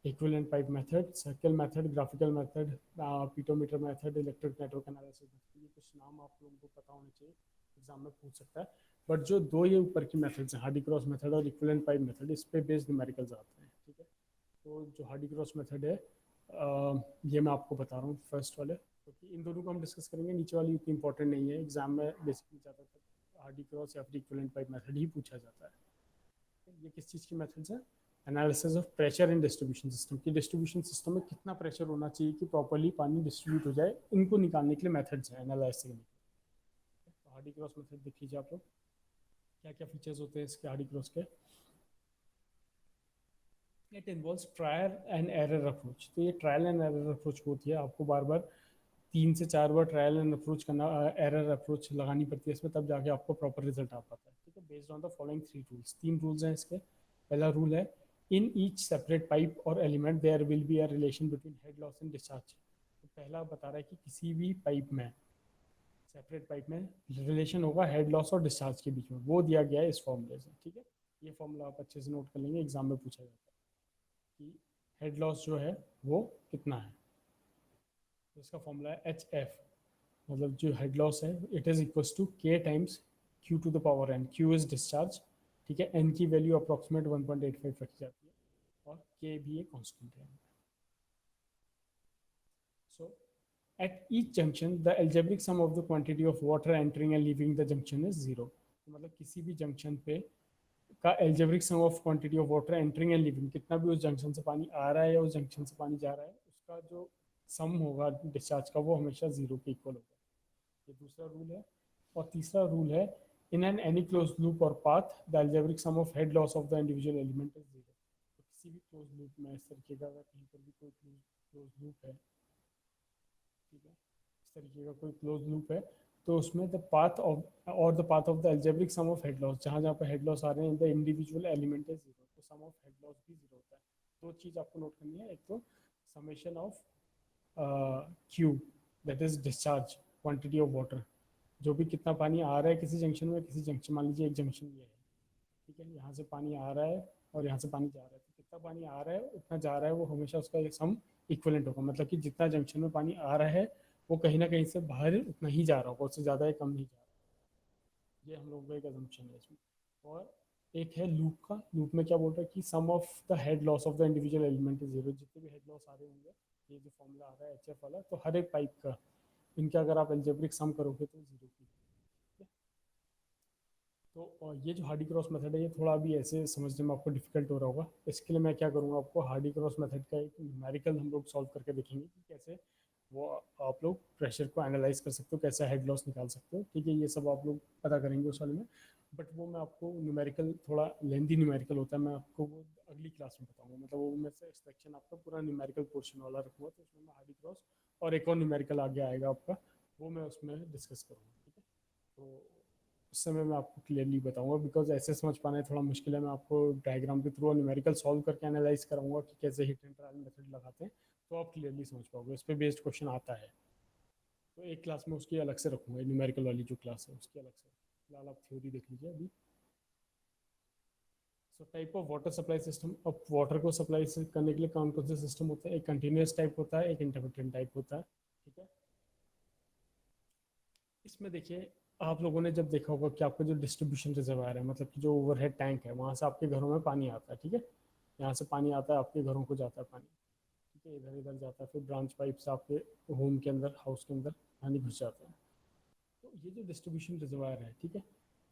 equivalent pipe method, circle method, graphical method, pitometer method, electric network analysis method. ये कुछ नाम आप लोगों को पता होने चाहिए, एग्जाम में पूछ सकता है। बट जो दो ये ऊपर की मेथड्स हैं, हार्डी क्रॉस मेथड और इक्विवेलेंट पाइप मेथड, इस पे बेस्ड न्यूमेरिकल्स आते हैं, ठीक है। तो जो हार्डी क्रॉस मेथड है, ये मैं आपको बता रहा हूँ फर्स्ट वाले, क्योंकि इन दोनों को हम डिस्कस करेंगे। नीचे वाली उतनी इंपॉर्टेंट नहीं है, एग्जाम में बेसिकली ज़्यादातर हार्डी क्रॉस या फिर इक्विवेलेंट पाइप मेथड ही पूछा जाता है। ये किस चीज़ की मेथड्स हैं? Analysis of pressure in distribution system, की डिस्ट्रीब्यूशन सिस्टम में कितना प्रेशर होना चाहिए कि प्रॉपर्ली पानी डिस्ट्रीब्यूट हो जाए, इनको निकालने के लिए मेथड्स हैं एनालाइज करने के। तो हार्डी क्रॉस मेथड देख लीजिए आप लोग, क्या क्या फीचर्स होते हैं इसके हार्डी क्रॉस के। It involves trial and error approach. तो ये ट्रायल एंड एरर अप्रोच होती है, आपको बार बार 3 से 4 बार ट्रायल एंड अप्रोच करना, एरर अप्रोच लगानी पड़ती है इसमें, तब जाके आपको प्रॉपर रिजल्ट आ पाता है, ठीक है। Based on the following 3 rules. 3 rules हैं इसके। पहला रूल है, इन ईच सेपरेट पाइप और element there will be a relation between head loss and discharge. तो पहला बता रहा है कि किसी भी पाइप में, सेपरेट पाइप में रिलेशन होगा हेड लॉस और डिस्चार्ज के बीच में, वो दिया गया है इस फॉर्मूले से, ठीक है। ये फॉर्मूला आप अच्छे से नोट कर लेंगे, एग्जाम में पूछा जाता है कि हेड लॉस जो है वो कितना है। तो इसका फॉर्मूला है एच एफ, मतलब जो हेड लॉस है, it is equal to K times Q to the power N. Q is discharge, ठीक है। एन की वैल्यू अप्रॉक्सीमेट 1.85 रखी जाती है और के भी एक कांस्टेंट है। So at each junction the algebraic sum of the quantity of water entering and leaving the junction is zero. मतलब किसी भी जंक्शन पे का algebraic sum of quantity of water entering and leaving, कितना भी उस जंक्शन से पानी आ रहा है या उस जंक्शन से पानी जा रहा है, उसका जो सम होगा डिस्चार्ज का, वो हमेशा जीरो के इक्वल होगा। ये दूसरा रूल है। और तीसरा रूल है, in an any close loop और path the algebraic sum of head loss of the individual element is zero. तो किसी भी क्लोज लूप में इस तरीके का अगर कहीं पर भी कोई क्लोज लूप है, ठीक है, इस तरीके का कोई क्लोज लूप है, तो उसमें द पाथ ऑफ और the path of the algebraic sum of head loss, जहाँ जहाँ पर हेड लॉस आ रहे हैं, the individual element is zero, तो सम ऑफ हेड लॉस भी जीरो होता है। दो चीज़ आपको नोट करनी है, एक तो summation of Q, that is discharge quantity of water, जो भी कितना पानी आ रहा है किसी जंक्शन में, किसी जंक्शन, मान लीजिए एक जंक्शन ये है, ठीक है, यहाँ से पानी आ रहा है और यहाँ से पानी जा रहा है, तो कितना पानी आ रहा है उतना जा रहा है, वो हमेशा उसका सम इक्वलेंट होगा। मतलब कि जितना जंक्शन में पानी आ रहा है वो कहीं ना कहीं से बाहर उतना ही जा रहा होगा, उससे ज़्यादा या कम नहीं जा रहा। ये हम लोग का एक अजम्पशन है इसमें। और एक है लूप का। लूप में क्या बोल रहा है कि sum of the head loss of the individual element is zero. जितने भी हेड लॉस आ रहे होंगे, ये जो फॉर्मूला आ रहा है एच एफ वाला, तो हर एक पाइप का, इनका अगर आप एल्जेब्रिक सम करोगे तो जीरो की। तो ये जो हार्डी क्रॉस मेथड है, ये थोड़ा अभी ऐसे समझने में आपको डिफिकल्ट हो रहा होगा। इसके लिए मैं क्या करूँगा, आपको हार्डी क्रॉस मेथड का एक न्यूमेरिकल हम लोग सॉल्व करके देखेंगे कि कैसे वो आप लोग प्रेशर को एनालाइज कर सकते हो, कैसे हेड लॉस निकाल सकते हो, ठीक है। ये सब आप लोग पता करेंगे उस वाले में। बट वो मैं आपको न्यूमेरिकल, थोड़ा लेंदी न्यूमेरिकल होता है, मैं आपको वो अगली क्लास में बताऊँगा। मतलब वो मैं से सेक्शन आपका पूरा न्यूमेरिकल पोर्शन वाला रखूँगा, तो उसमें मैं हार्डी क्रॉस और एक और न्यूमेरिकल आगे आएगा आपका, वो मैं उसमें डिस्कस करूँगा, ठीक है। तो उस समय मैं आपको क्लियरली बताऊंगा, बिकॉज ऐसे समझ पाना है थोड़ा मुश्किल है। मैं आपको डायग्राम के थ्रू न्यूमेरिकल सॉल्व करके एनालाइज कराऊंगा कि कैसे हिट एंड ट्रायल मेथड लगाते हैं, तो आप क्लियरली समझ पाओगे। उस पर बेस्ड क्वेश्चन आता है, तो एक क्लास में उसकी अलग से रखूंगा, न्यूमेरिकल वाली जो क्लास है उसकी अलग से। फिलहाल आप थ्योरी देख लीजिए अभी। So type of water supply system. अब वाटर को सप्लाई करने के लिए कौन कौन से सिस्टम होते हैं? एक कंटिन्यूस टाइप होता है, एक इंटरमिटेंट टाइप होता है, ठीक है। इसमें देखिए, आप लोगों ने जब देखा होगा कि आपका जो डिस्ट्रीब्यूशन रिजर्वायर है, मतलब कि जो ओवरहेड टैंक है, वहाँ से आपके घरों में पानी आता है, ठीक है। यहाँ से पानी आता है, आपके घरों को जाता है पानी। ठीक है, इधर इधर जाता है, फिर ब्रांच पाइप से आपके होम के अंदर, हाउस के अंदर पानी घुस जाता है। तो ये जो डिस्ट्रीब्यूशन रिजर्वायर है, ठीक है,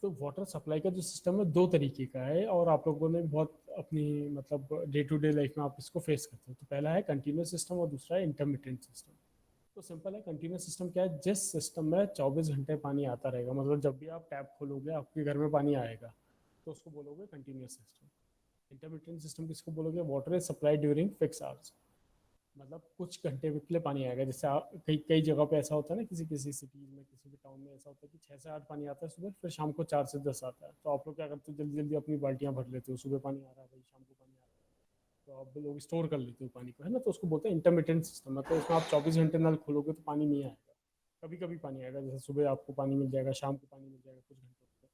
तो वाटर सप्लाई का जो सिस्टम है दो तरीके का है, और आप लोगों ने बहुत अपनी मतलब डे टू डे लाइफ में आप इसको फेस करते हो। तो पहला है कंटिन्यूस सिस्टम और दूसरा है इंटरमिटेंट सिस्टम। तो सिंपल है, कंटिन्यूस सिस्टम क्या है, जिस सिस्टम में 24 घंटे पानी आता रहेगा, मतलब जब भी आप टैप खोलोगे आपके घर में पानी आएगा, तो उसको बोलोगे कंटिन्यूस सिस्टम। इंटरमिटेंट सिस्टम किसको बोलोगे, water is supply during fix hours, मतलब कुछ घंटे के लिए पानी आएगा। जैसे कई कई जगह पे ऐसा होता है ना, किसी किसी सिटीज़ में, किसी भी टाउन में ऐसा होता है कि 6 से 8 पानी आता है सुबह, फिर शाम को 4 से 10 आता है। तो आप लोग क्या करते हो, जल्दी जल्दी अपनी बाल्टियाँ भर लेते हो, सुबह पानी आ रहा है भाई, शाम को पानी आ रहा है, तो आप लोग स्टोर कर लेते हो पानी को, है ना। तो उसको बोलते हैं इंटरमिटेंट सिस्टम। मतलब उसमें आप 24 घंटे नल खोलोगे तो पानी नहीं आएगा, कभी कभी पानी आएगा, जैसे सुबह आपको पानी मिल जाएगा, शाम को पानी मिल जाएगा कुछ घंटों के लिए।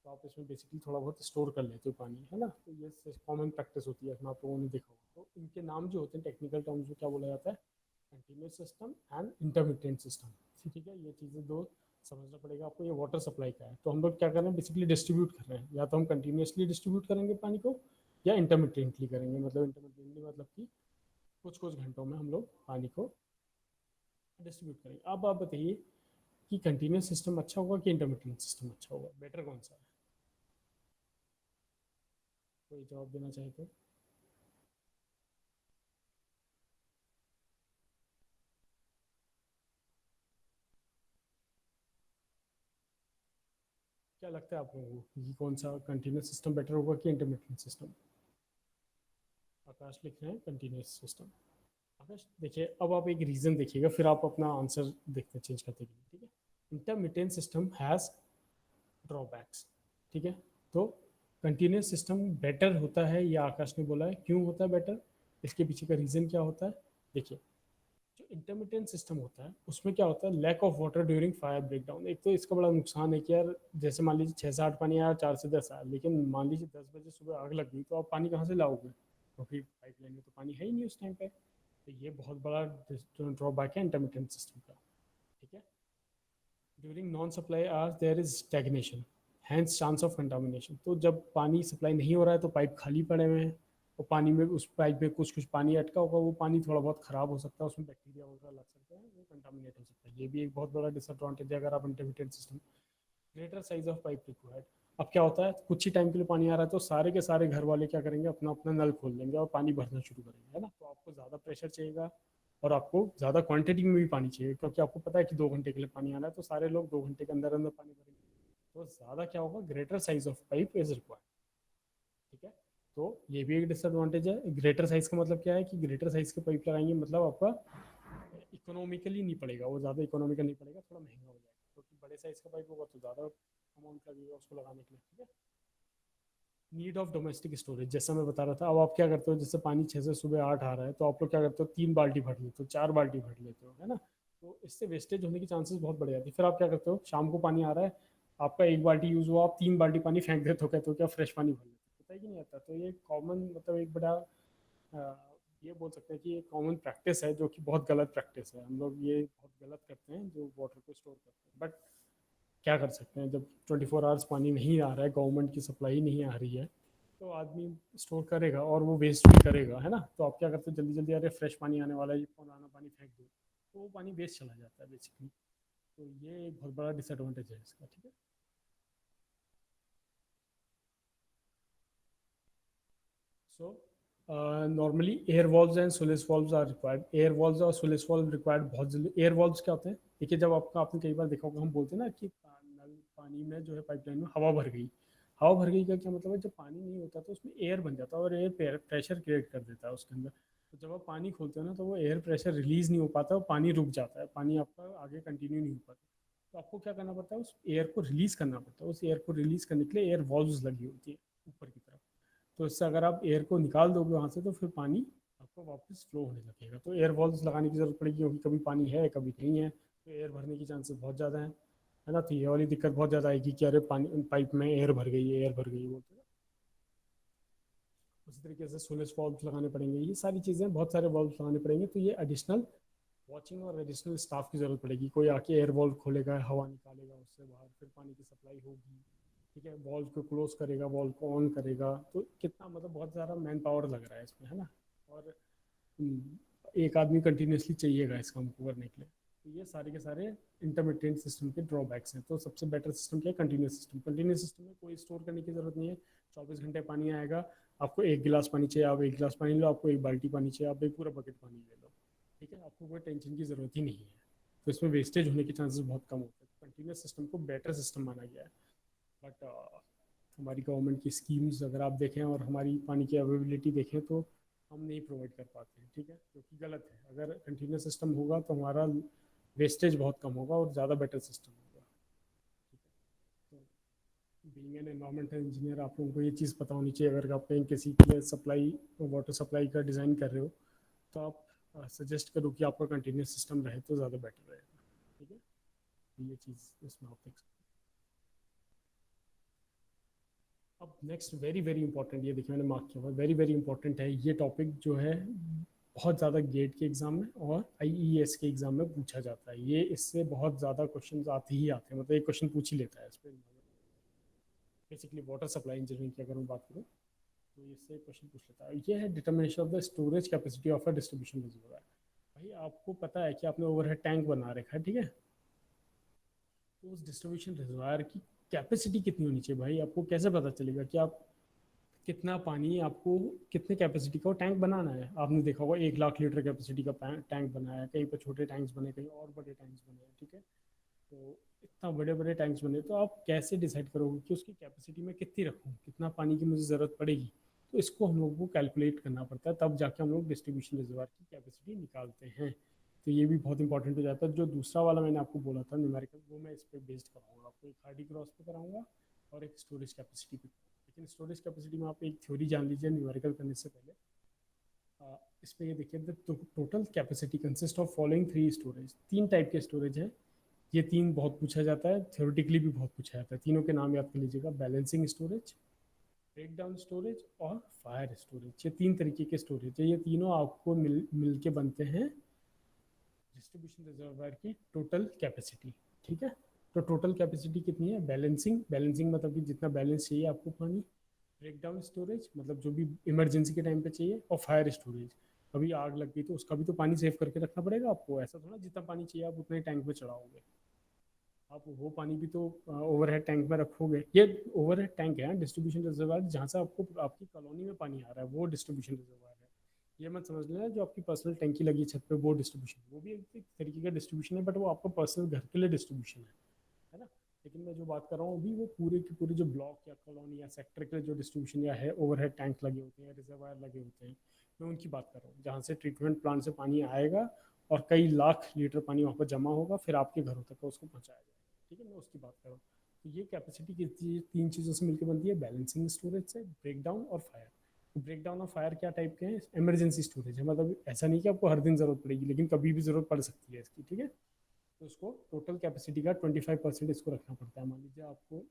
तो आप इसमें बेसिकली थोड़ा बहुत स्टोर कर लेते हो पानी, है ना। तो ये कॉमन प्रैक्टिस होती है, इसमें आप लोगों ने देखा होगा। तो इनके नाम जो होते हैं टेक्निकल टर्म्स में क्या बोला जाता है, continuous system and intermittent system. ठीक है, ये चीज़ें दो समझना पड़ेगा आपको। ये वाटर सप्लाई का है, तो हम लोग क्या कर रहे हैं, बेसिकली डिस्ट्रीब्यूट कर रहे हैं। या तो हम कंटिन्यूसली डिस्ट्रीब्यूट करेंगे पानी को, या इंटरमिटेंटली करेंगे। मतलब इंटरमिटेंटली मतलब कि कुछ कुछ घंटों में हम लोग पानी को डिस्ट्रीब्यूट करेंगे। अब आप बताइए कि कंटिन्यूस सिस्टम अच्छा होगा कि इंटरमिटेंट सिस्टम अच्छा होगा, बेटर कौन सा है? कोई जवाब देना चाहे तो। क्या लगता है आप लोगों को कि कौन सा कंटिन्यूस सिस्टम बेटर होगा कि इंटरमिटेंट सिस्टम? आकाश लिख रहे हैं कंटिन्यूस सिस्टम। आकाश देखिए, अब आप एक रीज़न देखिएगा, फिर आप अपना आंसर देखते चेंज करते हैं, ठीक है। इंटरमिटेंट सिस्टम हैज़ ड्रॉबैक्स, ठीक है। तो कंटिन्यूस सिस्टम बेटर होता है, या आकाश ने बोला है क्यों होता है बेटर, इसके पीछे का रीज़न क्या होता है। देखिए, जो इंटरमिटेंट सिस्टम होता है उसमें क्या होता है, lack of water during fire breakdown. एक तो इसका बड़ा नुकसान है कि यार, जैसे मान लीजिए 6 से 8 पानी आया, 4 से 10 आया, लेकिन मान लीजिए 10 बजे सुबह आग लग गई, तो आप पानी कहाँ से लाओगे, क्योंकि पाइपलाइन में तो पानी है ही नहीं उस टाइम पे। तो ये बहुत बड़ा ड्रॉबैक है इंटरमिटेंट सिस्टम का, ठीक है। During non supply hours there is stagnation, hence chance of contamination. तो जब पानी सप्लाई नहीं हो रहा है तो पाइप खाली पड़े हुए हैं, और पानी में, उस पाइप में कुछ कुछ पानी अटका होगा, वो पानी थोड़ा बहुत ख़राब हो सकता है, उसमें बैक्टीरिया वगैरह लग सकते हैं, वो कंटामिनेट हो सकता है। ये भी एक बहुत बड़ा डिसएडवांटेज है अगर आप intermittent system. Greater size of pipe required. अब क्या होता है, कुछ ही टाइम के लिए पानी आ रहा है तो सारे के सारे घर वाले क्या करेंगे, अपना अपना नल खोल देंगे और पानी भरना शुरू करेंगे, है ना। तो आपको ज़्यादा प्रेशर चाहिएगा, और आपको ज़्यादा क्वांटिटी में भी पानी चाहिए, क्योंकि आपको पता है कि 2 घंटे के लिए पानी आना है, तो सारे लोग 2 घंटे के अंदर अंदर पानी भरेंगे। तो ज़्यादा क्या होगा, greater size of pipe is required, ठीक है। तो ये भी एक डिसएडवांटेज है। ग्रेटर साइज का मतलब क्या है कि ग्रेटर साइज के पाइप लगाएंगे, मतलब आपका इकोनॉमिकली नहीं पड़ेगा, वो ज़्यादा इकोनॉमिकल नहीं पड़ेगा, थोड़ा महंगा हो जाएगा, क्योंकि बड़े साइज का पाइप होगा तो ज़्यादा अमाउंट लगेगा उसको लगाने के लिए, ठीक है। नीड ऑफ डोमेस्टिक स्टोरेज, जैसा मैं बता रहा था। अब आप क्या करते हो, जैसे पानी 6 से सुबह 8 आ रहा है, तो आप लोग क्या करते हो, 3 बाल्टी भर लेते हो, 4 बाल्टी भर लेते हो, है ना। तो इससे वेस्टेज होने की चांसेस बहुत बढ़ जाती है। फिर आप क्या करते हो, शाम को पानी आ रहा है, आपका 1 बाल्टी यूज़ हुआ, आप 3 बाल्टी पानी फेंक देते हो, कहते हो क्या फ्रेश पानी भर लेते हो, पता ही कि नहीं आता। तो ये कॉमन, मतलब एक बड़ा ये बोल सकते हैं कि ये कॉमन प्रैक्टिस है, जो कि बहुत गलत प्रैक्टिस है। हम लोग ये बहुत गलत करते हैं जो वाटर को स्टोर करते हैं, बट क्या कर सकते हैं, जब 24 आवर्स पानी नहीं आ रहा है, गवर्नमेंट की सप्लाई नहीं आ रही है, तो आदमी स्टोर करेगा और वो वेस्ट भी करेगा, है ना। तो आप क्या करते हो, जल्दी जल्दी, अरे फ्रेश पानी आने वाला है, ये पुराना पानी फेंक दो, तो वो पानी वेस्ट चला जाता है बेसिकली। तो ये एक बहुत बड़ा डिसएडवांटेज है इसका, ठीक है। So normally air valves and sluice valves are required. Air valves और सुलेस वॉल्व रिक्वायर्ड बहुत जल्दी। एयर वॉल्व्स क्या होते हैं, देखिए, जब आपका, आपने कई बार देखा होगा, हम बोलते हैं ना कि नल पानी में जो है, पाइपलाइन में हवा भर गई। हवा भर गई का क्या मतलब है, जब पानी नहीं होता तो उसमें एयर बन जाता है, और एयर प्रेशर क्रिएट कर देता है उसके अंदर। तो जब आप पानी खोलते हो ना, तो वो एयर प्रेशर रिलीज नहीं हो पाता, और पानी रुक जाता है, पानी आपका आगे कंटिन्यू नहीं हो पाता। तो आपको क्या करना पड़ता है, उस एयर को रिलीज करना पड़ता है। उस एयर को रिलीज करने के लिए एयर वॉल्व्स लगी होती है ऊपर की तरफ। तो इससे अगर आप एयर को निकाल दोगे वहाँ से, तो फिर पानी आपको वापस फ्लो होने लगेगा। तो एयर वॉल्व्स लगाने की जरूरत पड़ेगी, क्योंकि कभी पानी है कभी नहीं है, तो एयर भरने की चांसेस बहुत ज़्यादा है ना। तो ये वाली दिक्कत बहुत ज़्यादा आएगी कि अरे पानी पाइप में एयर भर गई है, एयर भर गई बोलते हैं। उसी तरीके से सोलेस वॉल्व लगाने पड़ेंगे, ये सारी चीज़ें, बहुत सारे वॉल्व लगाने पड़ेंगे। तो ये एडिशनल वॉचिंग और एडिशनल स्टाफ की ज़रूरत पड़ेगी। कोई आके एयर वॉल्व खोलेगा, हवा निकालेगा उससे बाहर, फिर पानी की सप्लाई होगी, ठीक है, वॉल्व को क्लोज करेगा, वॉल्व को ऑन करेगा। तो कितना, मतलब बहुत ज़्यादा मैन पावर लग रहा है इसमें, है ना। और एक आदमी कंटिन्यूसली चाहिएगा इस काम को करने के लिए। तो ये सारे के सारे इंटरमीडिएट सिस्टम के ड्रॉबैक्स हैं। तो सबसे बेटर सिस्टम क्या है? Continuous system. कंटिन्यूस सिस्टम में कोई स्टोर करने की जरूरत नहीं है, 24 घंटे पानी आएगा। आपको एक गिलास पानी चाहिए, आप एक गिलास पानी लो, आपको एक बाल्टी पानी चाहिए, आप एक पूरा बकेट पानी ले लो, ठीक है, आपको कोई टेंशन की जरूरत ही नहीं है। तो इसमें वेस्टेज होने के चांसेस बहुत कम होते हैं। कंटिन्यूस सिस्टम को बेटर सिस्टम माना गया है। बट हमारी गवर्नमेंट की स्कीम्स अगर आप देखें और हमारी पानी की अवेलेबिलिटी देखें तो हम नहीं प्रोवाइड कर पाते हैं, ठीक है, जो कि गलत है। अगर कंटिन्यूस सिस्टम होगा तो हमारा वेस्टेज बहुत कम होगा और ज़्यादा बेटर सिस्टम होगा, ठीक है। तो बीइंग एन एनवायरमेंटल इंजीनियर आप लोगों को ये चीज़ पता होनी चाहिए। अगर आप कहीं किसी के सप्लाई वाटर सप्लाई का डिज़ाइन कर रहे हो तो आप सजेस्ट करो कि आपका कंटिन्यूस सिस्टम रहे तो ज़्यादा बेटर रहेगा, ठीक है। तो ये चीज़ इसमें आप देख सकते हैं। अब नेक्स्ट वेरी वेरी इंपॉर्टेंट, ये देखिए मैंने मार्क किया हुआ, वेरी वेरी इंपॉर्टेंट है ये टॉपिक जो है। बहुत ज़्यादा गेट के एग्ज़ाम में और आईईएस के एग्ज़ाम में पूछा जाता है ये। इससे बहुत ज़्यादा क्वेश्चन आते ही आते हैं, मतलब एक क्वेश्चन पूछ ही लेता है इस पर। बेसिकली वाटर सप्लाई इंजीनियरिंग की अगर मैं बात करूँ तो इससे क्वेश्चन पूछ लेता है। ये है determination of the storage capacity of a distribution reservoir. भाई आपको पता है कि आपने ओवरहेड टैंक बना रखा है, ठीक है, तो उस डिस्ट्रीब्यूशन रिजर्वायर की कैपेसिटी कितनी होनी चाहिए? भाई आपको कैसे पता चलेगा कि आप कितना पानी, आपको कितने कैपेसिटी का टैंक बनाना है? आपने देखा होगा 1 लाख लीटर कैपेसिटी का टैंक बनाया है, कहीं पर छोटे टैंक्स बने, कहीं और बड़े टैंक्स बने, ठीक है। तो इतना बड़े बड़े टैंक्स बने तो आप कैसे डिसाइड करोगे कि उसकी कैपेसिटी में कितनी रखूँ, कितना पानी की मुझे ज़रूरत पड़ेगी? तो इसको हम लोग को कैलकुलेट करना पड़ता है, तब जाके हम लोग डिस्ट्रीब्यूशन रिजर्वायर की कैपेसिटी निकालते हैं। तो ये भी बहुत इंपॉर्टेंट हो जाता है। जो दूसरा वाला मैंने आपको बोला था न्यूमेरिकल, वो मैं इस पर बेस्ड कराऊंगा आपको, एक हार्डी क्रॉस पे कराऊंगा और एक स्टोरेज कैपेसिटी पे। लेकिन स्टोरेज कैपेसिटी में आप एक थ्योरी जान लीजिए न्यूमेरिकल करने से पहले। इस पर ये देखिए, the total capacity consist of following 3 storage. 3 type के स्टोरेज है। ये 3 बहुत पूछा जाता है, थ्योरेटिकली भी बहुत पूछा जाता है। तीनों के नाम याद कर लीजिएगा, balancing storage, break down storage और फायर स्टोरेज। ये 3 तरीके के स्टोरेज है। ये तीनों आपको मिल के बनते हैं डिस्ट्रीब्यूशन रिजर्वायर की टोटल कैपेसिटी, ठीक है। तो टोटल कैपेसिटी कितनी है? बैलेंसिंग, बैलेंसिंग मतलब कि जितना बैलेंस चाहिए आपको पानी। ब्रेक डाउन स्टोरेज मतलब जो भी इमरजेंसी के टाइम पे चाहिए। और फायर स्टोरेज, अभी आग लग गई तो उसका भी तो पानी सेव करके रखना पड़ेगा आपको। ऐसा थोड़ा जितना पानी चाहिए आप उतना ही टैंक में चढ़ाओगे, आप वो पानी भी तो ओवरहेड टैंक में रखोगे। ये ओवरहेड टैंक है डिस्ट्रीब्यूशन रिजर्वायर, जहाँ से आपको आपकी कॉलोनी में पानी आ रहा है वो डिस्ट्रीब्यूशन रिजर्वायर है। ये मत समझ लेना जो आपकी पर्सनल टैंकी लगी छत पे वो डिस्ट्रीब्यूशन, वो भी एक तरीके का डिस्ट्रीब्यूशन है, बट वो आपका पर्सनल घर के लिए डिस्ट्रीब्यूशन है ना। लेकिन मैं जो बात कर रहा हूँ अभी, वो पूरे के पूरे जो ब्लॉक या कॉलोनी या सेक्टर के जो डिस्ट्रीब्यूशन या है, ओवरहेड टैंक लगे होते हैं, रिजर्वायर लगे होते हैं, मैं उनकी बात कर रहा हूँ, जहाँ से ट्रीटमेंट प्लांट से पानी आएगा और कई लाख लीटर पानी वहाँ पर जमा होगा, फिर आपके घरों तक उसको पहुँचाया जाएगा, ठीक है, मैं उसकी बात कर रहा हूँ। तो ये कैपेसिटी कितनी, 3 चीज़ों से मिलकर बनती है, बैलेंसिंग स्टोरेज से, ब्रेक डाउन और फायर। तो ब्रेक डाउन और फायर क्या टाइप के हैं? इमरजेंसी स्टोरेज है, मतलब ऐसा नहीं कि आपको हर दिन ज़रूरत पड़ेगी, लेकिन कभी भी ज़रूरत पड़ सकती है इसकी, ठीक है। तो उसको टोटल कैपेसिटी का 25% इसको रखना पड़ता है। मान लीजिए आपको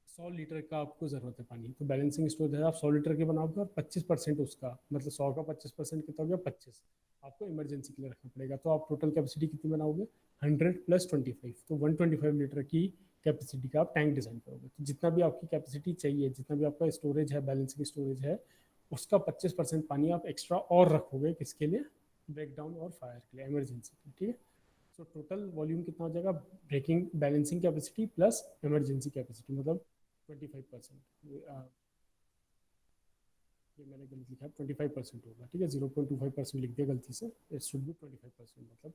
100 लीटर का आपको ज़रूरत है पानी, तो बैलेंसिंग स्टोरेज है, आप 100 लीटर के बनाओगे और 25% उसका, मतलब 100 का 25% कितना हो गया? 25 आपको इमरजेंसी के लिए रखना पड़ेगा। तो आप टोटल कैपेसिटी कितनी बनाओगे? 100 + 25, तो 125 लीटर की कैपेसिटी का आप टैंक डिज़ाइन करोगे। तो जितना भी आपकी कैपेसिटी चाहिए, जितना भी आपका स्टोरेज है, बैलेंसिंग स्टोरेज है, उसका 25% पानी आप एक्स्ट्रा और रखोगे, किसके लिए? ब्रेक डाउन और फायर के लिए, इमरजेंसी के लिए, ठीक है। तो टोटल वॉल्यूम कितना हो जाएगा? Breaking balancing capacity plus emergency capacity, मतलब 25%। ये मैंने गलत लिखा है, 25% होगा, ठीक है, 0.25% लिख दिया गलती से, इट शुड बी 25%, मतलब।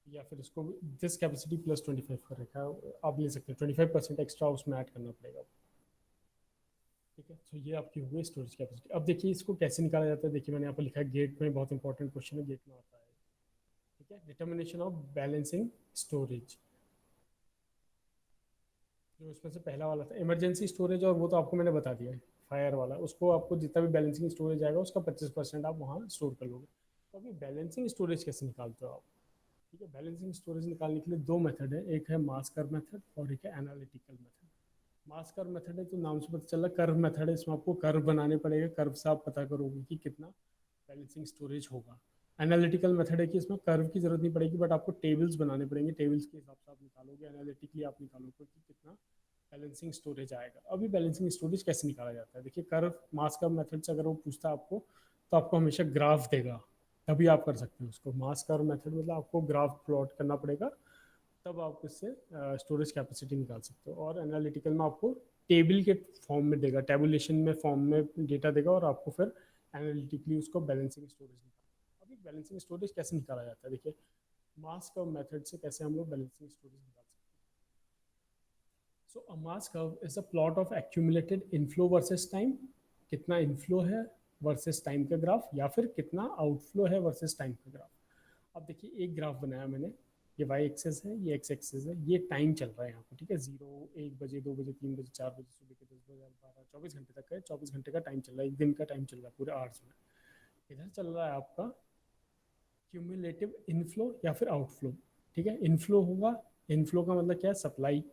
या फिर इसको दिस कैपेसिटी प्लस 25 कर रखा है, आप ले सकते हैं, 25% एक्स्ट्रा उसमें ऐड करना पड़ेगा, ठीक है। तो ये आपकी हो गई स्टोरेज कैपेसिटी। अब देखिए इसको कैसे निकाला जाता है, देखिए मैंने यहाँ पर लिखा है, गेट में बहुत इंपॉर्टेंट क्वेश्चन है, गेट में आता है, ठीक है। डिटर्मिनेशन ऑफ बैलेंसिंग स्टोरेज, जो इसमें से पहला वाला था इमरजेंसी स्टोरेज, और वो तो आपको मैंने बता दिया है, फायर वाला, उसको आपको जितना भी बैलेंसिंग स्टोरेज आएगा उसका 25% आप वहाँ स्टोर कर लोगे। तो अभी बैलेंसिंग स्टोरेज कैसे निकालते हो आप? ठीक है, बैलेंसिंग स्टोरेज निकालने के लिए 2 मेथड है, एक है मास कर्व मेथड और एक है एनालिटिकल मेथड। मास कर्व मेथड है तो नाम से पता चला, कर्व मेथड है, इसमें आपको कर्व बनाने पड़ेगा, कर्व से आप पता करोगे कि कितना बैलेंसिंग स्टोरेज होगा। एनालिटिकल मेथड है कि इसमें कर्व की जरूरत नहीं पड़ेगी, बट आपको टेबल्स बनाने पड़ेंगे, टेबल्स के हिसाब से आप निकालोगे, एनालिटिकली आप निकालोगे कि कितना बैलेंसिंग स्टोरेज आएगा। अभी बैलेंसिंग स्टोरेज कैसे निकाला जाता है, देखिए कर्व, मास कर्व मेथड से अगर वो पूछता है आपको तो आपको हमेशा ग्राफ देगा, तभी आप कर सकते हैं उसको। मास कर्व मेथड मतलब आपको ग्राफ प्लॉट करना पड़ेगा, तब आप इससे स्टोरेज कैपेसिटी निकाल सकते हो। और एनालिटिकल में आपको टेबल के फॉर्म में देगा, टेबुलेशन में फॉर्म में डेटा देगा, और आपको फिर एनालिटिकली उसको बैलेंसिंग स्टोरेज निकाल। अब ये बैलेंसिंग स्टोरेज कैसे निकाला जाता है, देखिए मास कर्व मेथड से कैसे हम लोग बैलेंसिंग स्टोरेज निकाल सकते हैं। So a mass curve is a plot of accumulated inflow versus time, कितना इनफ्लो है वर्सेस टाइम का ग्राफ, या फिर कितना आउटफ्लो है वर्सेस टाइम का ग्राफ। अब देखिए एक ग्राफ बनाया मैंने, ये वाई एक्सेस है, ये एक्स एक्सेस है, ये टाइम चल रहा है यहाँ पर, ठीक है। 0, 1 बजे, 2 बजे, 3 बजे, 4 बजे, सुबह के 10 बजे, 12, 24 घंटे तक है, 24 घंटे का टाइम चल रहा है, एक दिन का टाइम चल रहा है पूरे आवर्स में। इधर चल रहा है आपका क्यूमुलेटिव इनफ्लो या फिर आउटफ्लो, ठीक है। इनफ्लो होगा, इनफ्लो का मतलब क्या है, सप्लाई,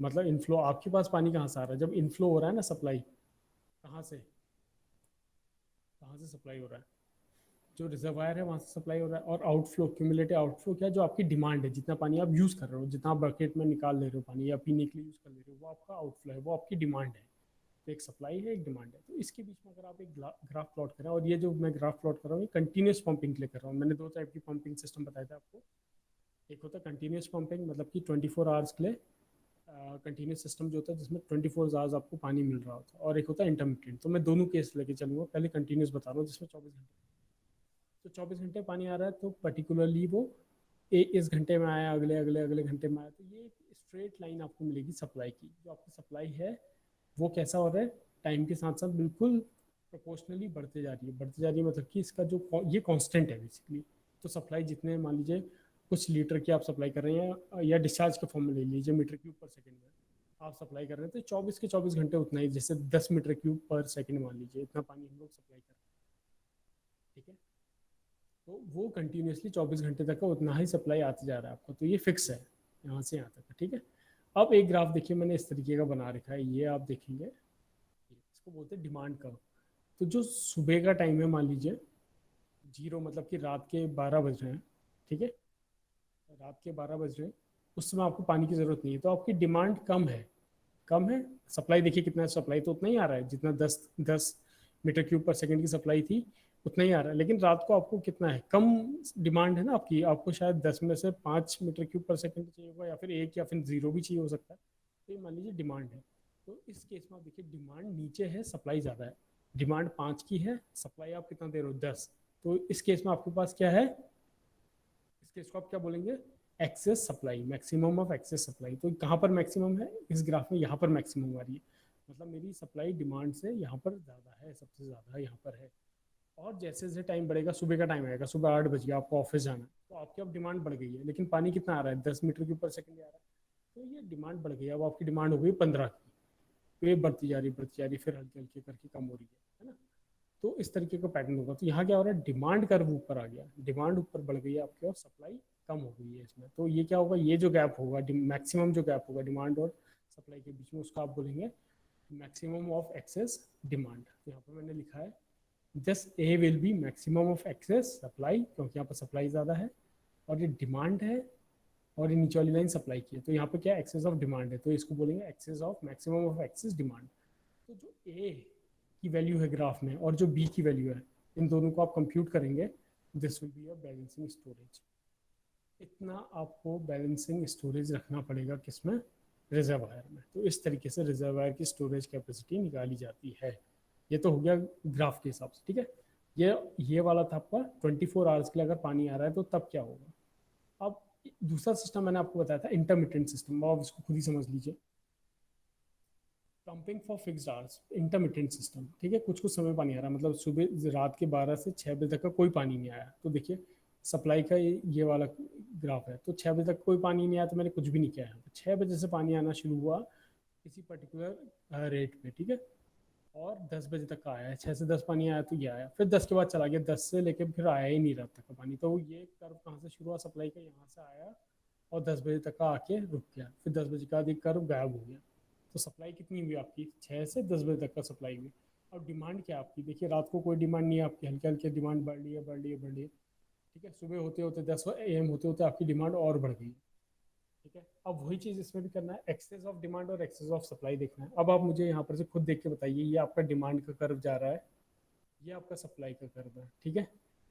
मतलब इनफ्लो आपके पास पानी कहाँ से आ रहा है, जब इनफ्लो हो रहा है ना सप्लाई, कहाँ से, कहाँ से सप्लाई हो रहा है, जो रिजर्वायर है वहाँ से सप्लाई हो रहा है। और आउटफ्लो, क्यूमुलेटिव आउटफ्लो क्या है, जो आपकी डिमांड है, जितना पानी आप यूज़ कर रहे हो, जितना आप बकेट में निकाल ले रहे हो पानी या पीने के लिए यूज़ कर ले रहे हो, वो आपका आउटफ्लो है, वो आपकी डिमांड है। तो एक सप्लाई है, एक डिमांड है। तो इसके बीच में अगर आप एक ग्राफ प्लॉट करें, और ये जो मैं ग्राफ प्लॉट कर रहा हूँ ये कंटिन्यूस पंपिंग के लिए कर रहा हूँ। मैंने दो टाइप की पंपिंग सिस्टम बताया था आपको, एक होता है कंटिन्यूस पंपिंग, मतलब कि 24 आवर्स के लिए कंटिन्यूस सिस्टम जो होता है जिसमें 24 आवर्स आपको पानी मिल रहा होता है, और एक होता है इंटरमिटेंट। तो मैं दोनों केस लेके चलूँगा, पहले कंटिन्यूस बता रहा हूँ जिसमें 24 घंटे, तो 24 घंटे पानी आ रहा है, तो पर्टिकुलरली वो इस घंटे में आया, अगले अगले अगले घंटे में आया, तो ये एक स्ट्रेट लाइन आपको मिलेगी सप्लाई की। जो आपकी सप्लाई है वो कैसा हो रहा है, टाइम के साथ साथ बिल्कुल प्रोपोर्शनली बढ़ते जा रही है, बढ़ते जा रही है, मतलब कि इसका जो ये कांस्टेंट है बेसिकली। तो सप्लाई जितने मान लीजिए कुछ लीटर की आप सप्लाई कर रहे हैं, या डिस्चार्ज के फॉर्म में ले लीजिए, मीटर क्यूब पर सेकंड में आप सप्लाई कर रहे हैं, तो 24 के 24 घंटे उतना ही, जैसे 10 मीटर क्यूब पर सेकंड मान लीजिए, इतना पानी हम लोग सप्लाई कर रहे हैं, ठीक है। तो वो कंटिन्यूसली 24 घंटे तक का उतना ही सप्लाई आते जा रहा है आपको, तो ये फिक्स है यहाँ से यहाँ तक, ठीक है। अब एक ग्राफ देखिए मैंने इस तरीके का बना रखा है, ये आप देखेंगे, इसको बोलते हैं डिमांड कर्व। तो जो सुबह का टाइम है मान लीजिए 0, मतलब कि रात के 12 बज रहे हैं, ठीक है, रात के 12 बज रहे हैं, उस समय आपको पानी की ज़रूरत नहीं है, तो आपकी डिमांड कम है, कम है। सप्लाई देखिए कितना है, सप्लाई तो उतना ही आ रहा है जितना 10 10 मीटर क्यूब पर सेकंड की सप्लाई थी, उतना ही आ रहा है। लेकिन रात को आपको कितना है, कम डिमांड है ना आपकी, आपको शायद 10 में से 5 मीटर क्यूब पर सेकंड चाहिए होगा, या फिर 1, या फिर 0 भी चाहिए हो सकता है। तो ये मान लीजिए डिमांड है। तो इस केस में आप देखिए डिमांड नीचे है, सप्लाई ज़्यादा है। डिमांड 5 की है, सप्लाई आप कितना दे रहे हो, 10। तो इस केस में आपके पास क्या है, इस केस को आप क्या बोलेंगे, excess supply, maximum of excess supply. तो कहाँ पर मैक्सिमम है इस ग्राफ में, यहाँ पर मैक्सिमम आ रही है, मतलब मेरी सप्लाई डिमांड से यहाँ पर ज़्यादा है, सबसे ज़्यादा यहाँ पर है। और जैसे जैसे टाइम बढ़ेगा, सुबह का टाइम आएगा, सुबह 8 बजे आपको ऑफिस जाना है, तो आपकी अब डिमांड बढ़ गई है, लेकिन पानी कितना आ रहा है, 10 मीटर क्यूब पर सेकंड आ रहा है, तो ये डिमांड बढ़ गई है। अब आपकी डिमांड हो गई 15 की, तो ये बढ़ती जा रही बढ़ती जा रही, फिर हल्के हल्के करके कम हो रही है ना। तो इस तरीके का पैटर्न होगा। तो यहाँ क्या हो रहा है, डिमांड कर्व ऊपर आ गया, डिमांड ऊपर बढ़ गई है आपकी, और सप्लाई कम हो गई है इसमें। तो ये क्या होगा, ये जो गैप होगा, मैक्सिमम जो गैप होगा डिमांड और सप्लाई के बीच में, उसको आप बोलेंगे मैक्सिमम ऑफ एक्सेस डिमांड। यहाँ पर मैंने लिखा है just a will be maximum of excess supply, क्योंकि यहाँ पर सप्लाई ज़्यादा है, और ये डिमांड है, और ये नीचे वाली लाइन सप्लाई की है, तो यहाँ पर क्या एक्सेस ऑफ डिमांड है, तो इसको बोलेंगे excess of maximum of excess demand. तो जो ए की वैल्यू है ग्राफ में, और जो बी की वैल्यू है, इन दोनों को आप कंप्यूट करेंगे, this will be a balancing storage. इतना आपको बैलेंसिंग स्टोरेज रखना पड़ेगा किसमें, रिजर्वायर में। तो इस तरीके से रिजर्वायर की स्टोरेज कैपेसिटी निकाली जाती है। ये तो हो गया ग्राफ के हिसाब से, ठीक है। ये वाला था आपका 24 आवर्स के लिए अगर पानी आ रहा है तो तब क्या होगा। अब दूसरा सिस्टम मैंने आपको बताया था इंटरमिटेंट सिस्टम, आप इसको खुद ही समझ लीजिए। Pumping for fixed hours, intermittent system, ठीक है। कुछ कुछ समय पानी आ रहा है, मतलब सुबह रात के 12 से 6 बजे तक का कोई पानी नहीं आया, तो देखिए सप्लाई का ये वाला ग्राफ है, तो 6 बजे तक कोई पानी नहीं आया, तो मैंने कुछ भी नहीं किया है। 6 बजे से पानी आना शुरू हुआ किसी पर्टिकुलर रेट पे, ठीक है, और 10 बजे तक का आया है, 6 से 10 पानी आया तो ये आया, फिर 10 के बाद चला गया, 10 से लेके फिर आया ही नहीं रात तक का पानी। तो ये कर्व कहाँ से शुरू हुआ, सप्लाई का, यहाँ से आया और 10 बजे तक का आके रुक गया, फिर 10 बजे का एक कर्व गायब हो गया। तो सप्लाई कितनी हुई आपकी, 6 से 10 बजे तक का सप्लाई हुई। और डिमांड क्या आपकी, देखिए रात को कोई डिमांड नहीं है आपकी, हल्के हल्के डिमांड बढ़ रही है, बढ़ रही है, बढ़ रही है, ठीक है। सुबह होते होते 10 AM होते होते आपकी डिमांड और बढ़ गई, ठीक है। अब वही चीज़ इसमें भी करना है, एक्सेस ऑफ डिमांड और एक्सेस ऑफ सप्लाई देखना है। अब आप मुझे यहाँ पर से खुद देख के बताइए, ये आपका डिमांड का कर्व जा रहा है, ये आपका सप्लाई का कर्व है, ठीक है।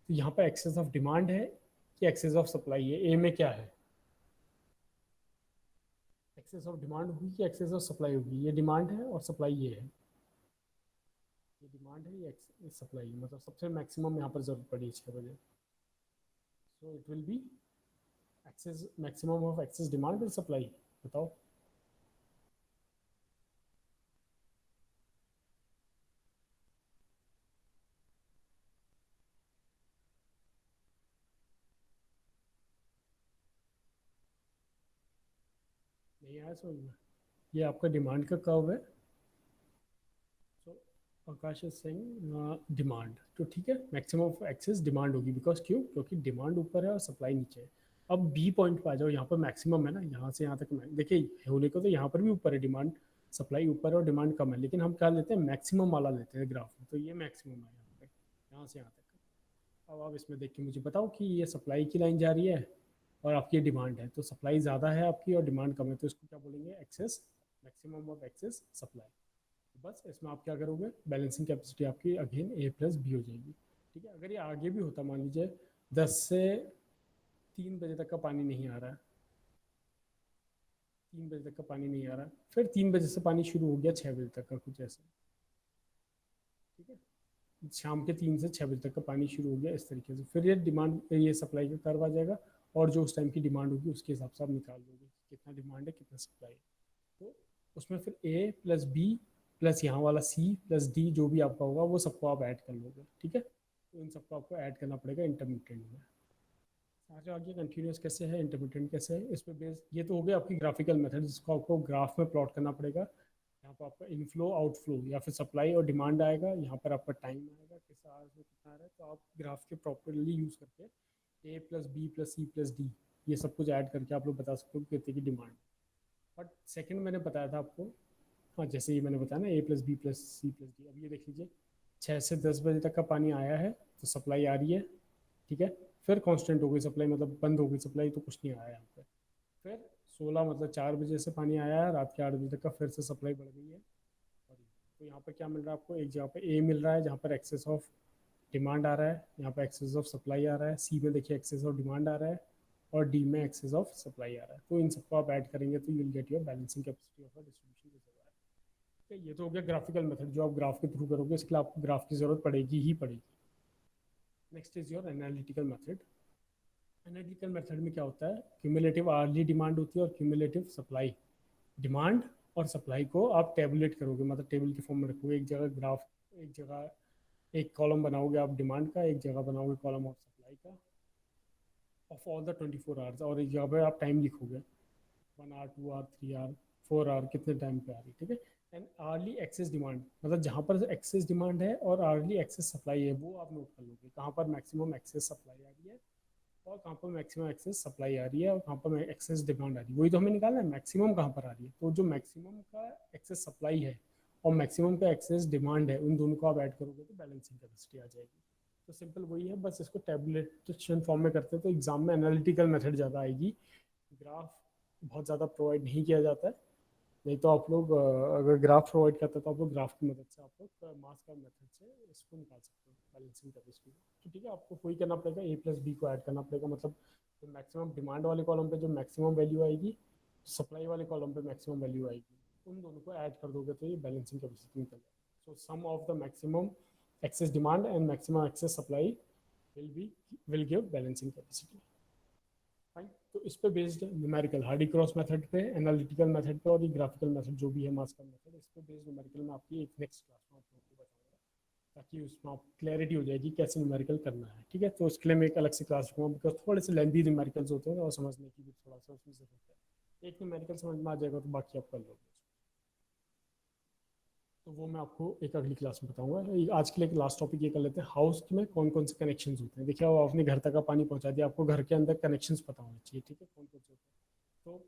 तो यहाँ पर एक्सेस ऑफ डिमांड है कि एक्सेस ऑफ सप्लाई है, ए में क्या है, एक्सेस ऑफ डिमांड होगी कि एक्सेस ऑफ सप्लाई होगी। ये डिमांड है और सप्लाई ये है, ये डिमांड है, ये सप्लाई है, मतलब सबसे मैक्सिमम यहाँ पर जरूरत पड़ी 6 बजे। So it will be excess, maximum of excess demand with supply. बताओ। नहीं आया समझ में? ये आपका डिमांड का कर्व है। सो आकाश इज सेइंग डिमांड, तो ठीक है, मैक्सिमम ऑफ एक्सेस डिमांड होगी, बिकॉज क्यों, क्योंकि डिमांड ऊपर है और सप्लाई नीचे है। अब बी पॉइंट पे आ जाओ, यहाँ पर मैक्सिमम है ना, यहाँ से यहाँ तक। देखिए होने को तो यहाँ पर भी ऊपर है डिमांड, सप्लाई ऊपर है और डिमांड कम है, लेकिन हम क्या लेते हैं, मैक्सिमम वाला लेते हैं ग्राफ में। तो ये मैक्सिमम है यहाँ पे, यहाँ से यहाँ तक। अब आप इसमें देख के मुझे बताओ कि ये सप्लाई की लाइन जा रही है और आपकी डिमांड है, तो सप्लाई ज़्यादा है आपकी और डिमांड कम है, तो इसको क्या बोलेंगे, excess, maximum of excess supply. बस इसमें आप क्या करोगे, बैलेंसिंग कैपेसिटी आपकी अगेन ए प्लस बी हो जाएगी, ठीक है। अगर ये आगे भी होता, मान लीजिए 10 से 3 बजे तक का पानी नहीं आ रहा है, 3 बजे तक का पानी नहीं आ रहा, फिर 3 बजे से पानी शुरू हो गया 6 बजे तक का, कुछ ऐसे, ठीक है। शाम के 3 से 6 बजे तक का पानी शुरू हो गया इस तरीके से, फिर ये डिमांड, ये सप्लाई का कर्व आ जाएगा, और जो उस टाइम की डिमांड होगी उसके हिसाब से आप निकाल लोगे कितना डिमांड है कितना सप्लाई है। तो उसमें फिर ए प्लस बी प्लस यहाँ वाला सी प्लस डी जो भी आपका होगा वो सबको आप ऐड कर लोगे, ठीक है। तो इन सबको आपको ऐड करना पड़ेगा इंटरमिटेंट में। आगे आगे कंटिन्यूस कैसे है, इंटरमिटेंट कैसे है, इस पर बेस, ये तो हो गया आपकी ग्राफिकल मेथड, जिसको आपको ग्राफ में प्लॉट करना पड़ेगा। यहाँ पर आपका इनफ्लो आउटफ्लो या फिर सप्लाई और डिमांड आएगा, यहाँ पर आपका टाइम आएगा किस आवर्स में कितना आ रहा है, तो आप ग्राफ के प्रॉपरली यूज़ करके A plus B plus C plus D ये सब कुछ ऐड करके आप लोग बता सकते हो कितने की डिमांड। बट सेकंड मैंने बताया था आपको, हाँ जैसे ये मैंने बताया ना, A plus B plus C plus D. अब ये देख लीजिए 6 से 10 बजे तक का पानी आया है तो सप्लाई आ रही है, ठीक है। फिर कांस्टेंट हो गई सप्लाई, मतलब बंद हो गई सप्लाई, तो कुछ नहीं आया यहाँ पे। फिर 16 मतलब 4 बजे से पानी आया है, रात के 8 बजे तक का, फिर से सप्लाई बढ़ गई है। और तो यहाँ पर क्या मिल रहा है आपको, एक जगह पे ए मिल रहा है जहाँ पर एक्सेस ऑफ डिमांड आ रहा है, यहाँ पर एक्सेस ऑफ सप्लाई आ रहा है, सी में देखिए एक्सेस ऑफ डिमांड आ रहा है, और डी में एक्सेस ऑफ सप्लाई आ रहा है। तो इन सबको आप ऐड करेंगे तो you will get your balancing capacity of distribution reservoir. ठीक है, ये तो हो गया ग्राफिकल मेथड जो आप ग्राफ के थ्रू करोगे, इसके लिए आपको ग्राफ की जरूरत पड़ेगी ही पड़ेगी। Next is your analytical method. Analytical method में क्या होता है, क्यूमुलेटिव आवर्ली डिमांड होती है और क्यूमुलेटिव सप्लाई। डिमांड और सप्लाई को आप टेबुलेट करोगे, मतलब टेबल के फॉर्म में रखोगे, एक जगह ग्राफ, एक जगह एक कॉलम बनाओगे आप डिमांड का, एक जगह बनाओगे कॉलम ऑफ सप्लाई का, ऑफ ऑल द 24 आवर्स, और एक जगह पे आप टाइम लिखोगे 1 आवर 2 आवर 3 आवर 4 आवर कितने टाइम पे आ रही है, ठीक है। एंड आवर्ली एक्सेस डिमांड, मतलब जहाँ पर एक्सेस डिमांड है और आवर्ली एक्सेस सप्लाई है वो आप नोट कर लोगे, कहाँ पर मैक्सिमम एक्सेस सप्लाई आ रही है और कहाँ पर मैक्सिमम एक्सेस सप्लाई आ रही है और कहाँ पर एक्सेस डिमांड आ रही है, वही तो हमें निकालना है, मैक्सिमम कहाँ पर आ रही है। तो जो मैक्सिमम का एक्सेस सप्लाई है और मैक्सिमम का एक्सेस डिमांड है, उन दोनों को आप ऐड करोगे तो बैलेंसिंग कैपेसिटी आ जाएगी। तो सिंपल वही है, बस इसको टेबुलेशन फॉर्म में करते हैं तो एग्जाम में एनालिटिकल मेथड ज़्यादा आएगी, ग्राफ बहुत ज़्यादा प्रोवाइड नहीं किया जाता है। नहीं तो आप लोग अगर ग्राफ प्रोवाइड करते हैं तो आप लोग ग्राफ की मदद से आप लोग मास का मेथड से इसको निकाल सकते हो बैलेंसिंग कैपेसिटी। तो ठीक है, आपको वही करना पड़ेगा, ए प्लस बी को ऐड करना पड़ेगा, मतलब तो मैक्सिमम डिमांड वाले कॉलम पे जो मैक्सिमम वैल्यू आएगी, सप्लाई वाले कॉलम पे मैक्सिमम वैल्यू आएगी, उन दोनों को ऐड कर दोगे तो ये बैलेंसिंग कैपेसिटी निकल जाएगी। So sum of the maximum excess demand and maximum excess supply will give balancing capacity. Fine, तो इस पे based numerical Hardy Cross method पे, एनालिटिकल मेथड पे और ये ग्राफिकल मेथड जो भी है मास का मेथड, इस पे बेस्ड न्यूमेरिकल में आपकी एक नेक्स्ट क्लास में आप लोगों को बताऊंगा, ताकि उसमें आप क्लैरिटी हो जाएगी कैसे न्यूमेरिकल करना है, ठीक है। तो उसके लिए मैं एक अलग से क्लास रखूँगा, बिकॉज थोड़े से लेंथी न्यूमेरिकल्स होते हैं और समझने की भी थोड़ा सा उसमें जरूरत है। एक न्यूमेरिकल समझ में आ जाएगा तो बाकी आप कर लोगे, तो वो मैं आपको एक अगली क्लास में बताऊंगा। आज के लिए लास्ट टॉपिक ये कर लेते हैं, हाउस में कौन कौन से कनेक्शंस होते हैं। देखिए, वो आपने घर तक का पानी पहुंचा दिया, आपको घर के अंदर कनेक्शंस पता होने चाहिए, ठीक है, कौन कौन से होते हैं। तो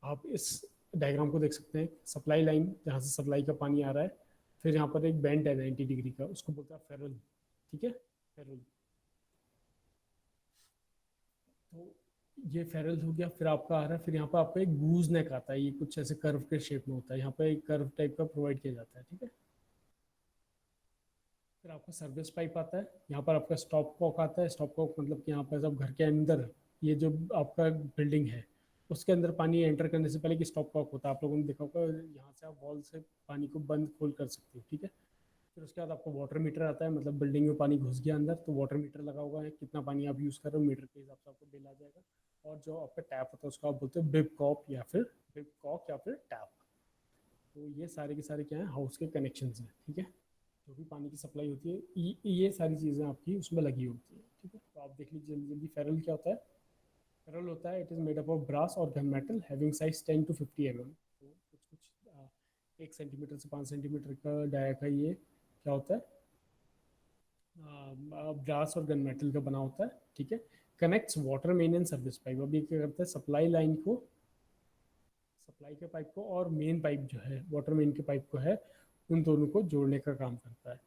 आप इस डायग्राम को देख सकते हैं, सप्लाई लाइन जहाँ से सप्लाई का पानी आ रहा है, फिर यहाँ पर एक बेंड है 90 डिग्री का, उसको बोलता है फेरल, ठीक है, फेरल। तो ये फेरल हो गया, फिर आपका आ रहा है, फिर यहाँ पर आपका एक गूज नेक आता है, ये कुछ ऐसे कर्व के शेप में होता है, यहाँ पर एक कर्व टाइप का प्रोवाइड किया जाता है, ठीक है। फिर आपका सर्विस पाइप आता है, यहाँ पर आपका स्टॉप कॉक आता है। स्टॉप कॉक मतलब कि यहाँ पर जब घर के अंदर ये जो आपका बिल्डिंग है उसके अंदर पानी एंटर करने से पहले कि स्टॉप कॉक होता है, आप लोगों ने देखा होगा, यहाँ से आप वॉल से पानी को बंद खोल कर सकते हो, ठीक है। फिर उसके बाद आपको वाटर मीटर आता है, मतलब बिल्डिंग में पानी घुस गया अंदर तो वाटर मीटर लगा हुआ है, कितना पानी आप यूज़ कर रहे हो मीटर के हिसाब से आपको बिल आ जाएगा। और जो आपका टैप होता है उसको आप बोलते हो बिब कॉक या फिर टैप। तो ये सारे के सारे क्या है, हाउस के कनेक्शन हैं, ठीक है। जो भी पानी की सप्लाई होती है ये सारी चीज़ें आपकी उसमें लगी होती है, ठीक है। तो आप देख लीजिए जल्दी जल्दी। फेरल क्या होता है? फेरल होता है, it is made up of brass और gun metal having size 10 to 50 mm। तो कुछ कुछ 1 सेंटीमीटर से 5 सेंटीमीटर का डाया का ये क्या होता है, ब्रास और गन मेटल का बना होता है, ठीक है। Connects water main and service pipe. अभी क्या करता है, सप्लाई लाइन को, सप्लाई के पाइप को और मेन पाइप जो है वाटर मेन के पाइप को है, उन दोनों को जोड़ने का काम करता है।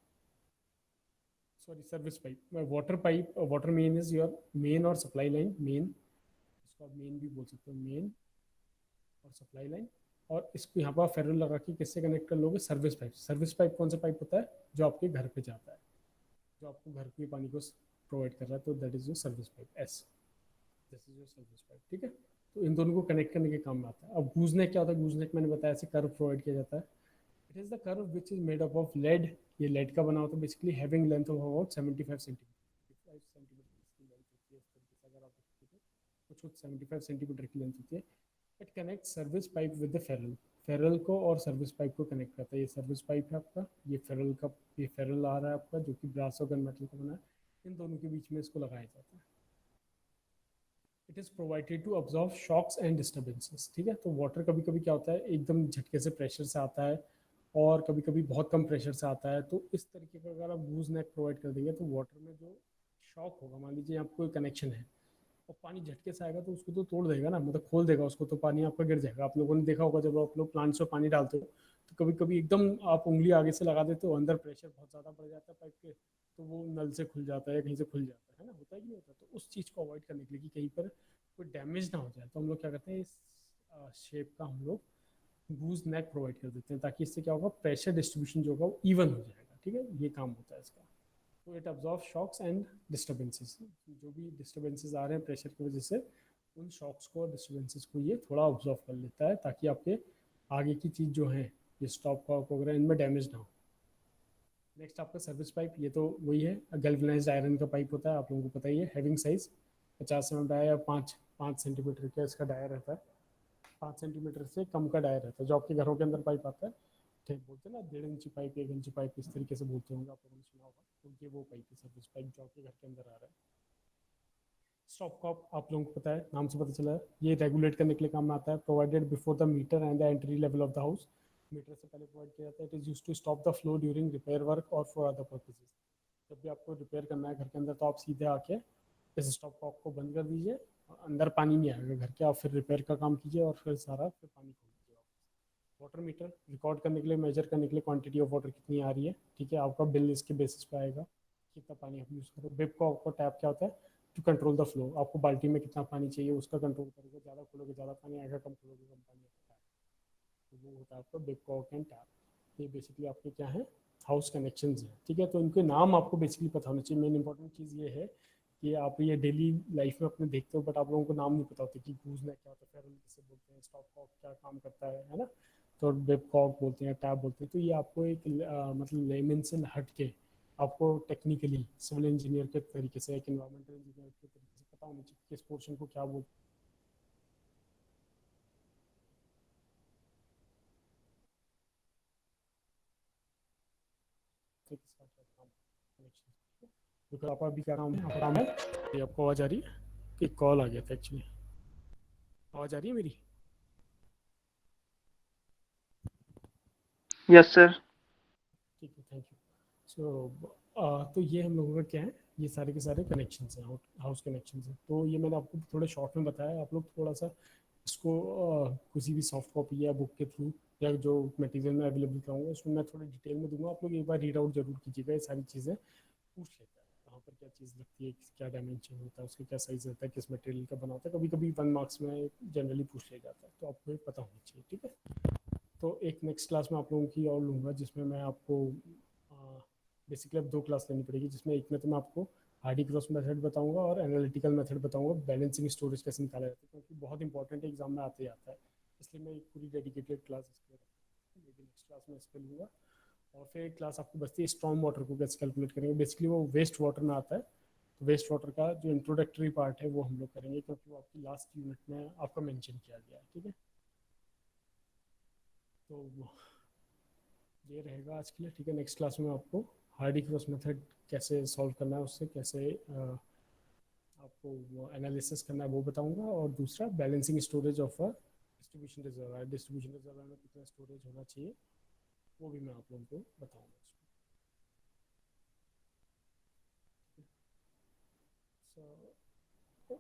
Sorry, service pipe. Water pipe, water main is your main और सप्लाई लाइन। मेन, इसको आप मेन भी बोल सकते हो, मेन और सप्लाई लाइन। और इसको यहाँ पर फेरल लगा के किससे कनेक्ट कर लोगे? Service pipe. सर्विस पाइप कौन सा पाइप होता है? जो आपके घर पे जाता है, जो आपको घर के पानी को प्रोवाइड कर रहा है, तो that is your service pipe, S, this is your service pipe, ठीक है। तो इन दोनों को कनेक्ट करने के काम में आता है। अब गूजनेक क्या होता है? गूजनेक मैंने बताया ऐसे कर्व प्रोवाइड किया जाता है। It is the curve which is made up of lead. ये लेड का बना होता है, basically having length of about 75 centimetre. 75 centimetre की लेंथ होती है इस तरीके से, अगर आप देखोगे तो कुछ 75 सेंटीमीटर की लेंथ होती है। It connect service pipe with the Feral. Feral को और सर्विस पाइप को कनेक्ट करता है। ये सर्विस पाइप है आपका, ये फेरल का, ये फेरल आ रहा है आपका जो कि ब्रास और गन मेटल का बना है। इन दोनों के बीच में इसको लगाया जाता है। It is provided to absorb shocks and disturbances, ठीक है। तो वाटर कभी कभी क्या होता है, एकदम झटके से प्रेशर से आता है और कभी कभी बहुत कम प्रेशर से आता है। तो इस तरीके का अगर आप गूज नेक प्रोवाइड कर देंगे तो वाटर में जो शॉक होगा, मान लीजिए आपको कोई कनेक्शन है और पानी झटके से आएगा तो उसको तो तोड़ देगा ना, मतलब खोल देगा उसको, तो पानी आपका गिर जाएगा। आप लोगों ने देखा होगा जब आप लोग प्लांट्स में पानी डालते हो तो कभी कभी एकदम आप उंगली आगे से लगा देते हो, अंदर प्रेशर बहुत ज़्यादा बढ़ जाता है पाइप के, तो वो नल से खुल जाता है या कहीं से खुल जाता है ना, होता है कि नहीं होता। तो उस चीज़ को अवॉइड करने के लिए कि कहीं पर कोई डैमेज ना हो जाए, तो हम लोग क्या करते हैं, इस शेप का हम लोग गूज नेक प्रोवाइड कर देते हैं, ताकि इससे क्या होगा, प्रेशर डिस्ट्रीब्यूशन जो होगा वो इवन हो जाएगा, ठीक है। ये काम होता है इसका। तो it absorb shocks and disturbances. जो भी डिस्टर्बेंसेस आ रहे हैं प्रेशर की वजह से, उन शॉक्स को और डिस्टर्बेंसेस को ये थोड़ा ऑब्जॉर्व कर लेता है, ताकि आपके आगे की चीज़ जो है, ये स्टॉप कॉक वगैरह, इनमें डैमेज ना हो। नेक्स्ट आपका सर्विस पाइप। ये तो वही है, गैल्वेनाइज्ड आयरन का पाइप होता है, आप लोगों को पता ही है। हैविंग साइज 50 mm डाया या 5 सेंटीमीटर का इसका डाया रहता है। 5 सेंटीमीटर से कम का डाया रहता है। जो आपके घरों के अंदर पाइप आता है, ठीक बोलते हैं ना, 1.5 इंची पाइप, 1 इंची पाइप, इस तरीके से बोलते होंगे, आप लोगों ने सुना होगा। तो ये वो पाइप है, सर्विस पाइप, जो आपके घर के अंदर आ रहा है। स्टॉप कॉक आप लोगों को पता है, नाम से पता चला है, ये रेगुलेट करने के लिए काम में आता है। Provided before the meter and the entry level of the house. Meter से पहले प्रोवाइड किया जाता है। It is used to stop the flow during repair work और फॉर अदर पर्पसेस। जब भी आपको रिपेयर करना है घर के अंदर, तो आप सीधे आके इस स्टॉप कॉक को बंद कर दीजिए, और अंदर पानी नहीं आएगा घर के। आप फिर रिपेयर का काम कीजिए और फिर सारा फिर पानी खोल दीजिए वापस। वाटर मीटर रिकॉर्ड करने के लिए, मेजर करने के लिए क्वांटिटी ऑफ वाटर कितनी आ रही है, ठीक है। आपका बिल इसके बेसिस पे आएगा, कितना पानी आप यूज़ करो। बिप का आपका टैप क्या होता है, टू कंट्रोल द फ्लो। आपको बाल्टी में कितना पानी चाहिए उसका कंट्रोल करेगा। ज़्यादा खोलोगे ज़्यादा पानी आएगा, कम खोलोगे कम पानी आएगा। तो वो होता है आपका बिप कॉक एंड टैप। ये बेसिकली आपके क्या है, हाउस कनेक्शंस हैं, ठीक है। तो इनके नाम आपको बेसिकली पता होना चाहिए। मेन इंपॉर्टेंट चीज़ ये है कि आप ये डेली लाइफ में अपने देखते हो, बट आप लोगों को नाम नहीं पता होता कि गूजना क्या होता है, फेरल किसे बोलते हैं, स्टॉप कॉक क्या काम करता है ना। तो बिप कॉक बोलते हैं, टैप बोलते हैं। तो ये आपको एक मतलब लेमन से हट के आपको टेक्निकली सिविल इंजीनियर के तरीके से, एक इन्वायरमेंटल इंजीनियर के तरीके से पता होना चाहिए किस पोर्शन को क्या बोलते हैं, किसका क्या काम, कनेक्शन। बिकॉज आपका अभी क्या काम है, आपका काम है, ये आपको आवाज़ आ रही है? एक कॉल आ गया था एक्चुअली। आवाज़ आ रही है मेरी? Yes sir. ठीक है, थैंक यू। सो तो ये हम लोगों का क्या है, ये सारे के सारे कनेक्शन हैं, हाउस कनेक्शन हैं। तो ये मैंने आपको थोड़े शॉर्ट में बताया। आप लोग थोड़ा सा इसको किसी भी सॉफ्ट कॉपी या बुक के थ्रू, या जो मटेरियल में अवेलेबल कराऊंगा उसमें मैं थोड़ा डिटेल में दूंगा। आप लोग एक बार रीड आउट जरूर कीजिएगा, ये सारी चीज़ें पूछ लेता है कहाँ पर क्या चीज़ लगती है, क्या डायमेंशन होता है, उसका क्या साइज़ रहता है, किस मटेरियल का बना होता है। कभी कभी 1 मार्क्स में जनरली पूछ लिया जाता है, तो आपको ये पता होना चाहिए, ठीक है। तो एक नेक्स्ट क्लास में आप लोगों की और लूँगा, जिसमें मैं आपको बेसिकली अब 2 क्लास लेनी पड़ेगी, जिसमें एक में तो मैं आपको हार्डी क्रॉस मेथड बताऊंगा और एनालिटिकल मेथड बताऊंगा, बैलेंसिंग स्टोरेज कैसे निकाला जाता है, क्योंकि बहुत इंपॉर्टेंट एग्जाम में आते ही आता है, इसलिए मैं एक पूरी डेडिकेटेड क्लास इसके नेक्स्ट क्लास में इस पर लूँगा। और फिर एक क्लास आपको बचती है स्ट्रॉन्ग वाटर को कैसे कैलकुलेट करेंगे, बेसिकली वो वेस्ट वाटर में आता है, तो वेस्ट वाटर का जो इंट्रोडक्टरी पार्ट है वो हम लोग करेंगे, क्योंकि वो आपकी लास्ट यूनिट में आपका मेंशन किया गया है। ठीक है, तो ये रहेगा आज के लिए। ठीक है, नेक्स्ट क्लास में आपको हार्डी क्रॉस मेथड कैसे सॉल्व करना है, उससे कैसे आपको वो एनालिसिस करना है वो बताऊंगा, और दूसरा balancing storage of a distribution reservoir, distribution reservoir में कितना स्टोरेज होना चाहिए वो भी मैं आप लोगों को बताऊंगा। So,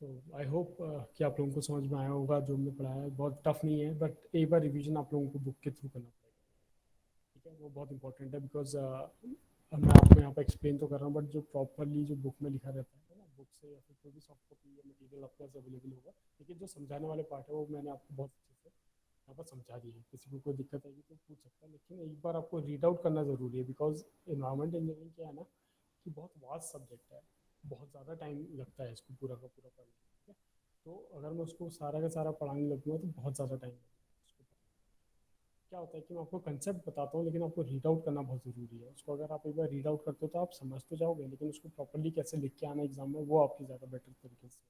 तो आई होप कि आप लोगों को समझ में आया होगा जो हमने पढ़ाया है। बहुत टफ नहीं है, बट एक बार रिवीजन आप लोगों को बुक के थ्रू करना पड़ेगा। ठीक है, वो बहुत इंपॉर्टेंट है, बिकॉज मैं आपको यहाँ पे एक्सप्लेन तो कर रहा हूँ, बट जो प्रॉपरली जो बुक में लिखा रहता है ना, बुक से या फिर कोई भी सॉफ्ट कॉपी या मटीरियल आपके पास अवेलेबल होगा, लेकिन जो समझाने वाले पार्ट है वो मैंने आपको बहुत अच्छे से यहाँ पर समझा दिया है। किसी को कोई दिक्कत आएगी तो पूछ सकता है, लेकिन एक बार आपको रीड आउट करना ज़रूरी है, बिकॉज इन्वायरमेंट इंजीनियरिंग क्या है ना कि बहुत वास्ट सब्जेक्ट है, बहुत ज़्यादा टाइम लगता है इसको पूरा का पूरा पढ़ने में। ठीक है, तो अगर मैं उसको सारा का सारा पढ़ाने लगूंगा तो बहुत ज़्यादा टाइम लगेगा उसको। क्या होता है कि मैं आपको कंसेप्ट बताता हूँ, लेकिन आपको रीड आउट करना बहुत ज़रूरी है। उसको अगर आप एक बार रीड आउट करते हो तो आप समझ तो जाओगे, लेकिन उसको प्रॉपरली कैसे लिख के आना एग्जाम में वो आपकी ज़्यादा बेटर तरीके से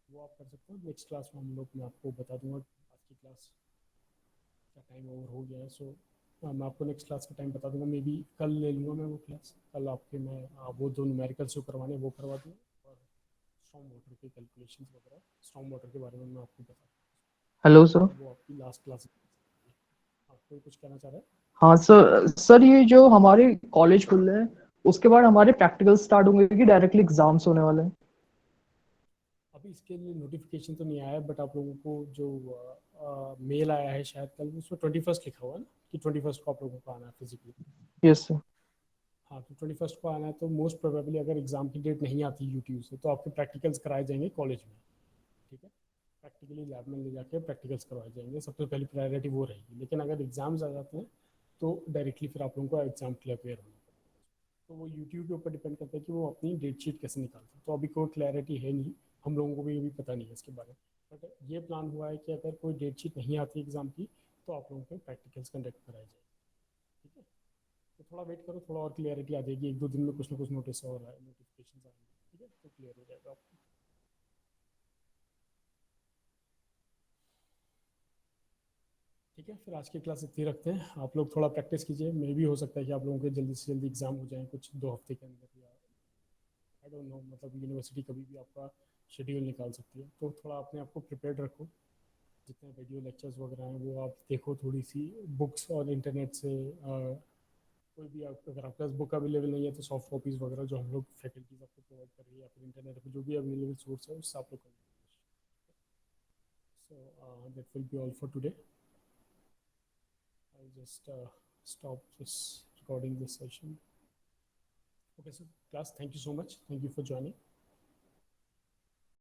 वो आप कर सकते हो। नेक्स्ट क्लास में हम लोग मैं आपको बता दूंगा। आज की क्लास का टाइम ओवर हो गया है, सो मैं आपको नेक्स्ट क्लास का टाइम बता दूंगा। मे बी कल ले लूँगा मैं वो क्लास, कल आपके मैं वो जो न्यूमेरिकल्स जो करवाने वो करवा दूँगा, और स्टॉर्म वाटर के कैलकुलेशन वगैरह, स्टॉर्म वाटर के बारे में मैं आपको बता हेलो सर। दूँगा, वो आपकी लास्ट क्लास। हाँ, कोई कुछ कहना चाह रहा है? हाँ सर, ये जो हमारे कॉलेज खुल रहे हैं उसके बाद हमारे प्रैक्टिकल स्टार्ट होंगे कि डायरेक्टली एग्जाम्स होने वाले हैं? अभी इसके लिए नोटिफिकेशन तो नहीं आया है, बट आप लोगों को जो मेल आया है शायद कल, उसमें 21st लिखा हुआ है ना कि 21st को आप लोगों को आना है फिजिकली। Yes sir. हाँ, तो 21st को आना है, तो मोस्ट प्रोबेबली अगर एग्जाम की डेट नहीं आती यूट्यूब से तो आपके प्रैक्टिकल्स कराए जाएंगे कॉलेज में। ठीक है, प्रैक्टिकली लैब में ले जाके प्रैक्टिकल्स करवाए जाएंगे, सबसे पहली प्रायोरिटी वो रहेगी। लेकिन अगर एग्जाम्स आ जाते हैं तो डायरेक्टली फिर आप लोगों को एग्जाम के लिए अपेयर होना पड़ेगा। तो वो यूट्यूब के ऊपर डिपेंड करता है कि वो अपनी डेट शीट कैसे निकालते हैं। तो अभी कोई क्लैरिटी है नहीं, हम लोगों को भी अभी पता नहीं है इसके बारे में, बट ये प्लान हुआ है कि अगर कोई डेट शीट नहीं आती एग्जाम की तो आप लोगों को प्रैक्टिकल्स कंडक्ट कराए जाएंगे। ठीक है, तो थोड़ा वेट करो, थोड़ा और क्लियरिटी आ जाएगी, 1-2 दिन में कुछ ना कुछ नोटिस और नोटिफिकेशन आएंगे। ठीक है, तो क्लियर हो जाएगा आपको। ठीक है, फिर आज की क्लास इतनी रखते हैं। आप लोग थोड़ा प्रैक्टिस कीजिए, मे भी हो सकता है कि आप लोगों के जल्दी से जल्दी एग्जाम हो जाए कुछ 2 हफ्ते के अंदर, या आई डोंट नो, मतलब यूनिवर्सिटी कभी भी आपका शेड्यूल निकाल सकती है। तो थोड़ा अपने आप को प्रिपेयर्ड रखो, जितने वीडियो लेक्चर्स वगैरह हैं वो आप देखो, थोड़ी सी बुक्स और इंटरनेट से कोई भी अगर आपके पास बुक अवेलेबल नहीं है तो सॉफ्ट कॉपीज़ वगैरह जो हम लोग फैकल्टीज आपको प्रोवाइड कर रही है, या फिर इंटरनेट पर जो भी अवेलेबल सोर्स है उससे आप लोग करें। So that will be all for today. I'll just stop this recording this session. Okay, so class, thank you so much. Thank you for joining.